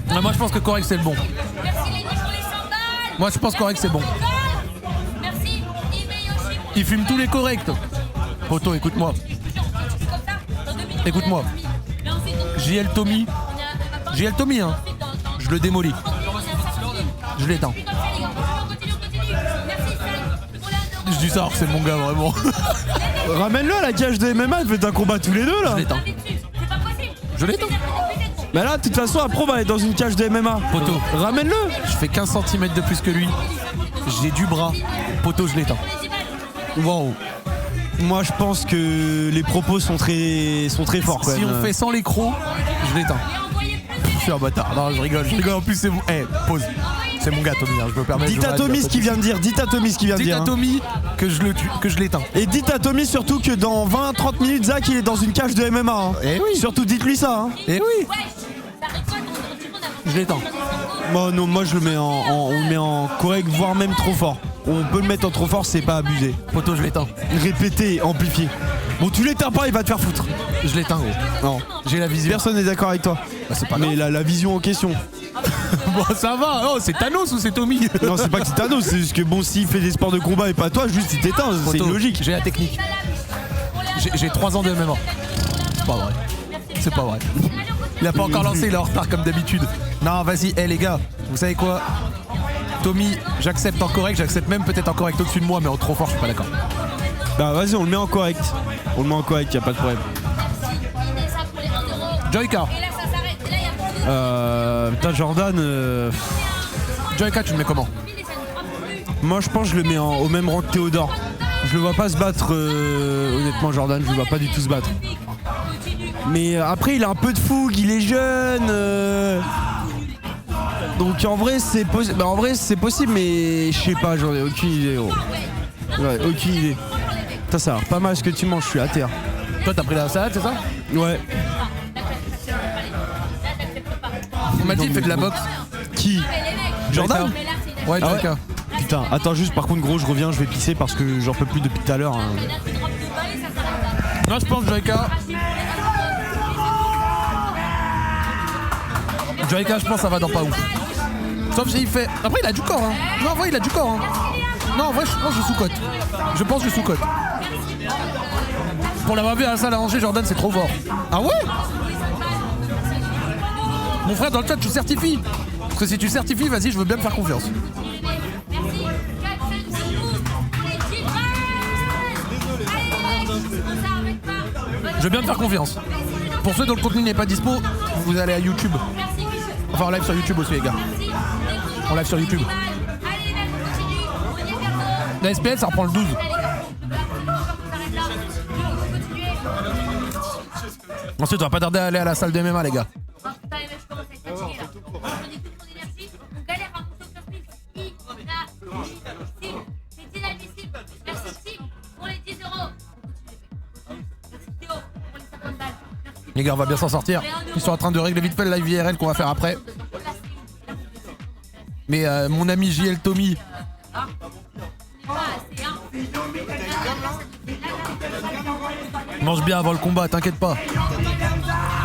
Moi je pense que correct c'est le bon. Moi je pense correct c'est bon. Il fume tous les corrects. Poto, écoute-moi. JL Tommy, hein. Je le démolis. Je l'éteins. Je dis ça alors que c'est mon gars vraiment. Ramène-le à la cage de MMA, faites un combat tous les deux là. Je l'éteins. Mais là, de toute façon, après on va être dans une cage de MMA. Poto, ramène-le. Je fais 15 cm de plus que lui. J'ai du bras. Poto, je l'éteins. Wow. Moi je pense que les propos sont très forts quand même. Si on fait sans les crocs, je l'éteins. Je suis un bâtard. Non, je rigole. En plus c'est bon. Pause. C'est mon gars Tommy, hein, je me permets. Dites à Tommy ce qu'il vient de dire. Dites à Tommy que je le tue, que je l'éteins. Et dites à Tommy surtout que dans 20-30 minutes Zach il est dans une cage de MMA. Hein. Eh oui. Surtout dites-lui ça. Hein. Eh oui. Je l'éteins. Bon, non, moi je le mets on le met en correct, voire même trop fort. On peut le mettre en trop fort, c'est pas abusé. Poto, je l'éteins. Répéter, amplifier. Bon, tu l'éteins pas, il va te faire foutre. Je l'éteins, gros. Non, j'ai la vision. Personne n'est d'accord avec toi. Bah, c'est pas mais la vision en question. Bon, ça va. Oh, c'est Thanos ou c'est Tommy? Non, c'est pas que c'est Thanos, c'est juste que bon, s'il fait des sports de combat et pas toi, juste il t'éteint, c'est logique. J'ai la technique. J'ai 3 ans de MMA. C'est pas vrai. Il a pas encore lancé, il est en retard comme d'habitude. Non, vas-y, les gars, vous savez quoi? Tommy, j'accepte en correct, j'accepte même peut-être en correct au-dessus de moi, mais en trop fort, je suis pas d'accord. Bah vas-y, on le met en correct. On le met en correct, y a pas de problème. Joyka. Putain, Jordan. Joyka, tu le mets comment? Moi, je pense que je le mets au même rang que Théodore. Je le vois pas se battre, honnêtement, Jordan, je le vois pas du tout se battre. Mais après, il a un peu de fougue, il est jeune. Donc en vrai, c'est possible. Bah, en vrai, c'est possible, mais je sais pas, j'en ai aucune idée. Gros. Ouais, aucune idée. Putain, ça a l'air pas mal ce que tu manges, je suis à terre. Toi, t'as pris la salade, c'est ça? Ouais. On m'a dit, il fait de la boxe. Qui? Jordan? Ouais, Ah ouais. Joyka. Putain, attends juste, par contre, gros, je reviens, je vais pisser parce que j'en peux plus depuis tout à l'heure. Hein. Non, je pense Joyka. Joyka, je pense ça va dans pas ouf. Sauf s'il fait. Après, il a du corps, hein. Non, en vrai, il a du corps, hein. Non, en vrai, je pense que je sous-cote. Je pense que je sous-cote. Pour l'avoir vu à la salle à Angers, Jordan, c'est trop fort. Ah ouais? Mon frère, dans le chat, tu certifies. Parce que si tu certifies, vas-y, je veux bien me faire confiance. Je veux bien me faire confiance. Pour ceux dont le contenu n'est pas dispo, vous allez à YouTube. Enfin, en live sur YouTube aussi, les gars. En live sur YouTube. La SPL, ça reprend le 12. Ensuite, on va pas tarder à aller à la salle de MMA, les gars. Les gars, on va bien s'en sortir. Ils sont en train de régler vite fait le live IRL qu'on va faire après. Mais mon ami JL Tommy. Mange bien avant le combat, t'inquiète pas.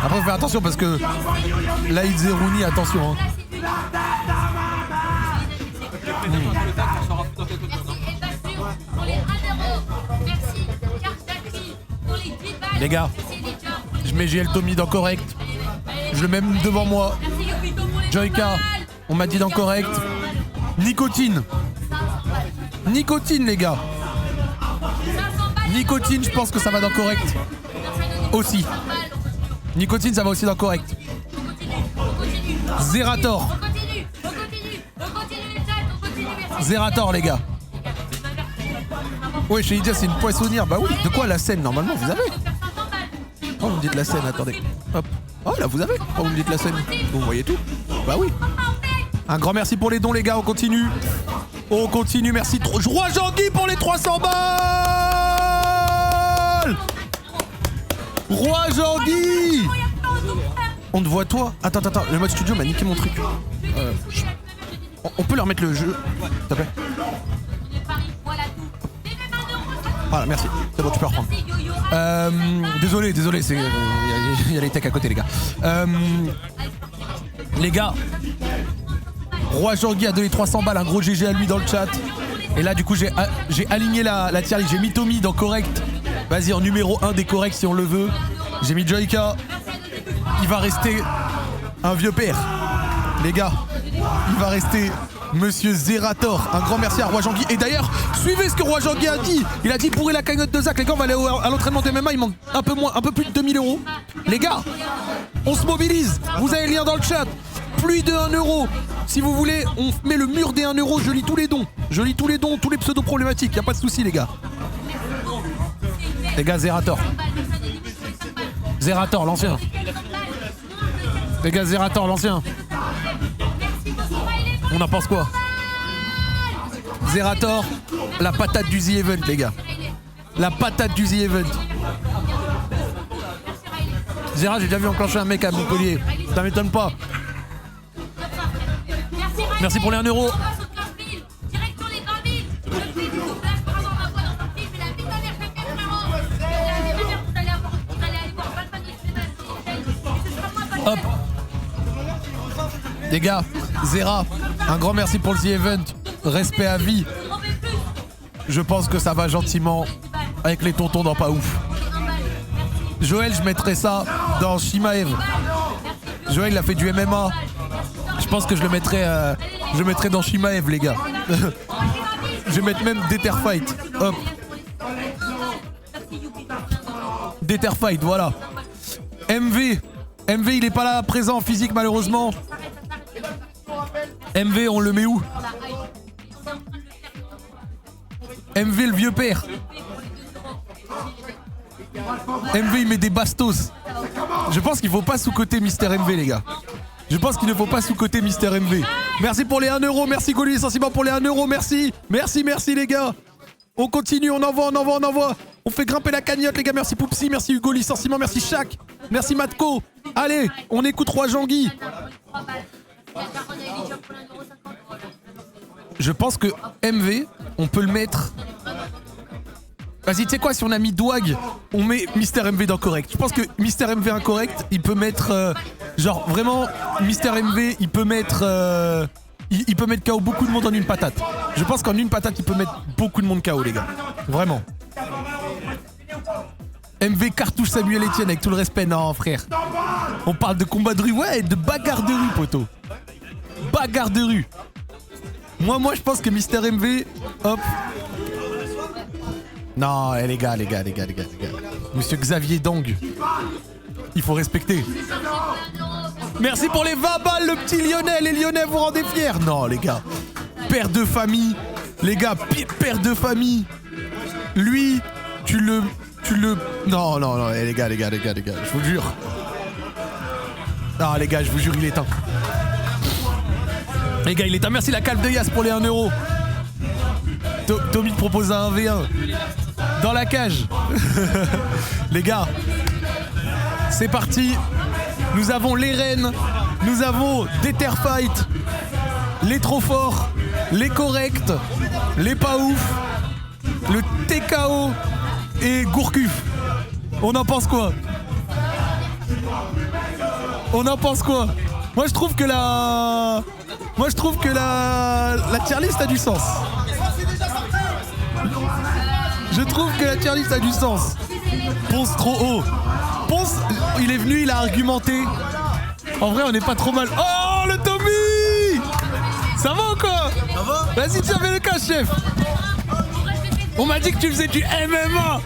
Après, faut faire attention parce que Laïd Zerouni, attention. Hein. Les gars, je mets JL Tommy dans correct. Je le mets même devant moi. Joyka, on m'a dit dans correct. Nicotine. Nicotine, les gars. Nicotine, je pense que ça va dans correct. Aussi. Nicotine, ça va aussi dans correct. Zerator. Zerator, les gars. Ouais, chez Lydia, c'est une poissonnière. Bah oui, de quoi la scène, normalement, vous avez. Oh, vous me dites la scène, attendez. Hop. Oh, là, vous avez. Oh, vous me dites la scène. Vous voyez tout. Bah oui. Un grand merci pour les dons, les gars, on continue. On continue, merci trop. Roi Jean-Guy pour les 300 balles. Roi Jean-Guy. On te voit, toi. Attends, le mode studio m'a niqué mon truc. On peut leur mettre le jeu, s'il te plaît. Voilà, merci. C'est bon, tu peux reprendre. Désolé, il y a les techs à côté, les gars. Les gars, Roi Jean-Guy a donné 300 balles, un gros GG à lui dans le chat. Et là, du coup, j'ai aligné la tier list. J'ai mis Tommy dans correct. Vas-y, en numéro 1 des corrects si on le veut. J'ai mis Joyka. Il va rester un vieux père. Les gars, il va rester Monsieur Zerator. Un grand merci à Roi Jean-Guy. Et d'ailleurs, suivez ce que Roi Jean-Guy a dit. Il a dit pourrez la cagnotte de Zach. Les gars, on va aller à l'entraînement de MMA. Il manque un peu plus de 2000 €. Les gars, on se mobilise. Vous avez le lien dans le chat. Plus de 1 €. Si vous voulez, on met le mur des 1 €. Je lis tous les dons. Je lis tous les dons, tous les pseudos problématiques. Y a pas de souci, les gars. Les gars, Zerator. Zerator, l'ancien. Les gars, Zerator, l'ancien. On en pense quoi? Zerator, la patate du The Event, les gars. La patate du The Event. Zera, j'ai déjà vu enclencher un mec à Montpellier. Ça m'étonne pas. Merci pour les 1 €. Hop. Les gars, Zera, un grand merci pour le The Event. Respect à vie. Je pense que ça va gentiment avec les tontons dans pas ouf. Joël, je mettrais ça dans Shimaev. Joël, il a fait du MMA. Je pense que je le mettrais dans Shimaev, les gars. Je vais mettre même Detterfight. Hop. Detterfight, voilà. MV, il est pas là présent en physique, malheureusement. MV, on le met où? MV, le vieux père. MV il met des bastos. Je pense qu'il faut pas sous-coter Mister MV les gars. Je pense qu'il ne faut pas sous-coter Mister MV. Merci pour les 1€, merci Goli Sensiblement pour les 1€, merci. Merci les gars. On continue, on envoie. On fait grimper la cagnotte les gars, merci Poupsi, merci Hugo Licenciement, merci Shaq, merci Matko. Allez, on écoute Roi Jean-Guy. Je pense que MV, on peut le mettre... Vas-y, tu sais quoi, si on a mis Douag, on met Mister MV dans correct. Je pense que Mister MV incorrect, il peut mettre... genre, vraiment, Mister MV, il peut mettre... il peut mettre KO beaucoup de monde en une patate. Je pense qu'en une patate, il peut mettre beaucoup de monde KO, les gars. Vraiment. MV cartouche Samuel Etienne, avec tout le respect. Non, frère. On parle de combat de rue. Ouais, de bagarre de rue, poteau. Bagarre de rue. Moi, je pense que Mister MV... Hop. Non, les gars. Monsieur Xavier Dang. Il faut respecter. Merci pour les 20 balles, le petit Lyonnais. Les Lyonnais vous rendez fiers. Non, les gars. Père de famille. Les gars, père de famille. Lui, tu le... Non, les gars. Je vous jure. Non, les gars, je vous jure, il est temps. Les gars, il est temps. Merci la calme de Yas pour les 1€. Tommy te propose un 1v1. Dans la cage. Les gars, c'est parti. Nous avons les reines. Nous avons des Terfight. Les trop forts. Les corrects. Les pas ouf. Le TKO. Et Gourcuff. On en pense quoi? Moi je trouve que la tier list a du sens. Ponce trop haut. Ponce, il est venu, il a argumenté. En vrai, on n'est pas trop mal. Oh, le Tommy! Ça va ou quoi? Ça va? Vas-y, tiens, fais le cas, chef. On m'a dit que tu faisais du MMA.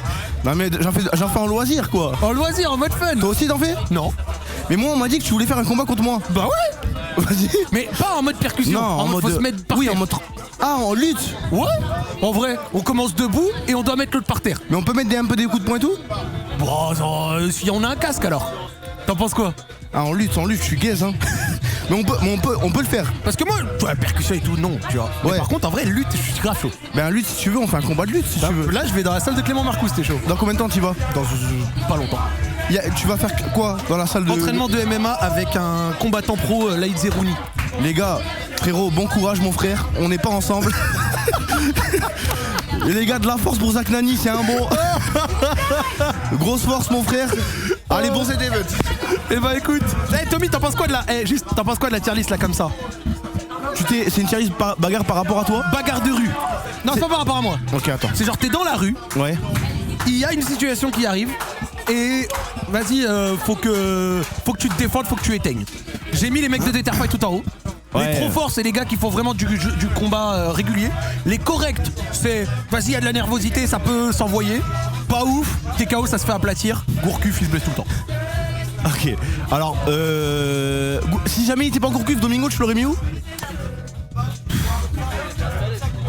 Non mais j'en fais en loisir quoi. En loisir, en mode fun. Toi aussi t'en fais? Non. Mais moi on m'a dit que tu voulais faire un combat contre moi. Bah ouais. Vas-y. Mais pas en mode percussion. Non, en mode... faut se mettre par oui, terre. en mode... Ah, en lutte. Ouais. En vrai, on commence debout et on doit mettre l'autre par terre. Mais on peut mettre un peu des coups de poing et tout? Bon, si on a un casque alors. T'en penses quoi? Ah, en lutte, je suis gaze hein. Mais on peut le faire. Parce que moi, percussion et tout, non, tu vois. Ouais. Mais par contre, en vrai, lutte, je suis grave chaud. Ben lutte, si tu veux, on fait un combat de lutte si tu veux. Là, je vais dans la salle de Clément Marcous, t'es chaud. Dans combien de temps tu vas? Dans pas longtemps. Tu vas faire quoi dans la salle de... Entraînement de MMA avec un combattant pro, Laïd Zerouni. Les gars, frérot, bon courage mon frère, on n'est pas ensemble. Et les gars, de la force pour Zach Nani, c'est un bon. Grosse force mon frère. Allez, bon c'est David. Eh bah écoute, Tommy, t'en penses quoi de la... t'en penses quoi de la tier list là comme ça? C'est une tier list bagarre par rapport à toi? Bagarre de rue. Non, c'est pas par rapport à moi. Ok, attends. C'est genre t'es dans la rue. Ouais. Il y a une situation qui arrive. Et vas-y, faut que tu te défendes, faut que tu éteignes. J'ai mis les mecs de Terfight tout en haut. Ouais. Les trop forts, c'est les gars qui font vraiment du combat régulier. Les corrects, c'est vas-y, il y a de la nervosité, ça peut s'envoyer. Pas ouf, TKO, ça se fait aplatir. Gourcuff, il se blesse tout le temps. Ok, alors si jamais il était pas Gourcuff, Domingo, tu l'aurais mis où?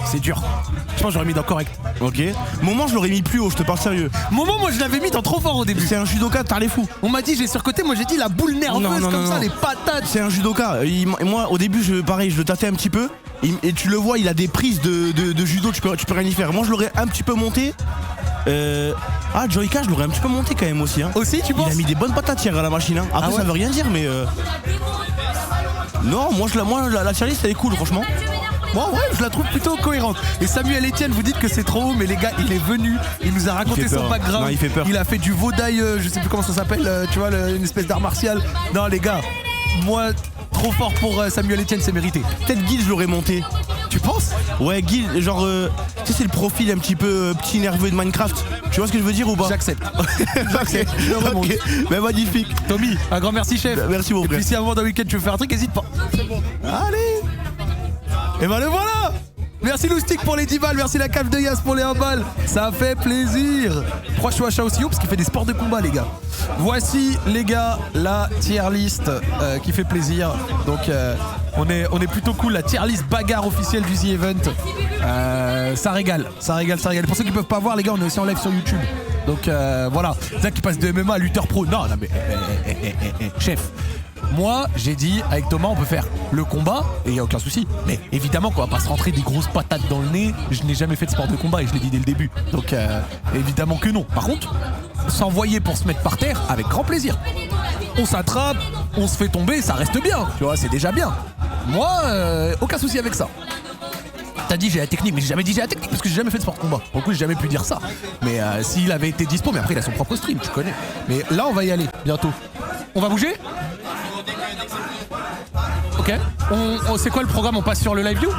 C'est dur. Je pense que j'aurais mis dans correct. Ok. Moment, je l'aurais mis plus haut, je te parle sérieux. Moment, moi je l'avais mis dans trop fort au début. C'est un judoka, t'as les fous. On m'a dit j'ai surcoté, moi j'ai dit la boule nerveuse non, ça, les patates. C'est un judoka. Moi au début, je le tâtais un petit peu. Et tu le vois, il a des prises de judo, tu peux rien y faire. Moi je l'aurais un petit peu monté. Joyka, je l'aurais un petit peu monté quand même aussi. Hein. Aussi, tu penses? Il a mis des bonnes patates hier à la machine. Hein. Après, ça veut rien dire, mais. Non, moi la tier list elle est cool, franchement. Moi, ouais, je la trouve plutôt cohérente. Et Samuel Etienne, vous dites que c'est trop haut, mais les gars, il est venu, il nous a raconté son background. Non, il fait peur. Il a fait du vaudail, je sais plus comment ça s'appelle, tu vois, une espèce d'art martial. Non, les gars, moi, trop fort pour Samuel Etienne, c'est mérité. Peut-être Guil, je l'aurais monté. Tu penses? Ouais, Guil, genre, tu sais, c'est le profil un petit peu petit nerveux de Minecraft. Tu vois ce que je veux dire ou pas? J'accepte. J'accepte. Ok, mais magnifique. Tommy, un grand merci, chef. Merci, mon frère. Et puis si avant d'un week-end tu veux faire un truc, n'hésite pas. C'est bon. Allez. Et ben le voilà. Merci Loustic pour les 10 balles, merci la cave de Yas pour les 1 balle. Ça fait plaisir. Proche Wacha aussi parce qu'il fait des sports de combat, les gars. Voici, les gars, la tier list qui fait plaisir. Donc on est plutôt cool. La tier list bagarre officielle du The Event. Ça régale. Pour ceux qui peuvent pas voir, les gars, on est aussi en live sur YouTube. Donc voilà, Zach qui passe de MMA à lutteur pro. Non mais chef. Moi, j'ai dit avec Thomas, on peut faire le combat et il n'y a aucun souci. Mais évidemment qu'on va pas se rentrer des grosses patates dans le nez. Je n'ai jamais fait de sport de combat et je l'ai dit dès le début. Donc évidemment que non. Par contre, s'envoyer pour se mettre par terre, avec grand plaisir. On s'attrape, on se fait tomber, ça reste bien. Tu vois, c'est déjà bien. Moi, aucun souci avec ça. T'as dit j'ai la technique, mais j'ai jamais dit j'ai la technique parce que j'ai jamais fait de sport de combat. Pour le coup, j'ai jamais pu dire ça. Mais s'il avait été dispo, mais après il a son propre stream, tu connais. Mais là, on va y aller bientôt. On va bouger ? Ok. C'est quoi le programme ? On passe sur le live view ?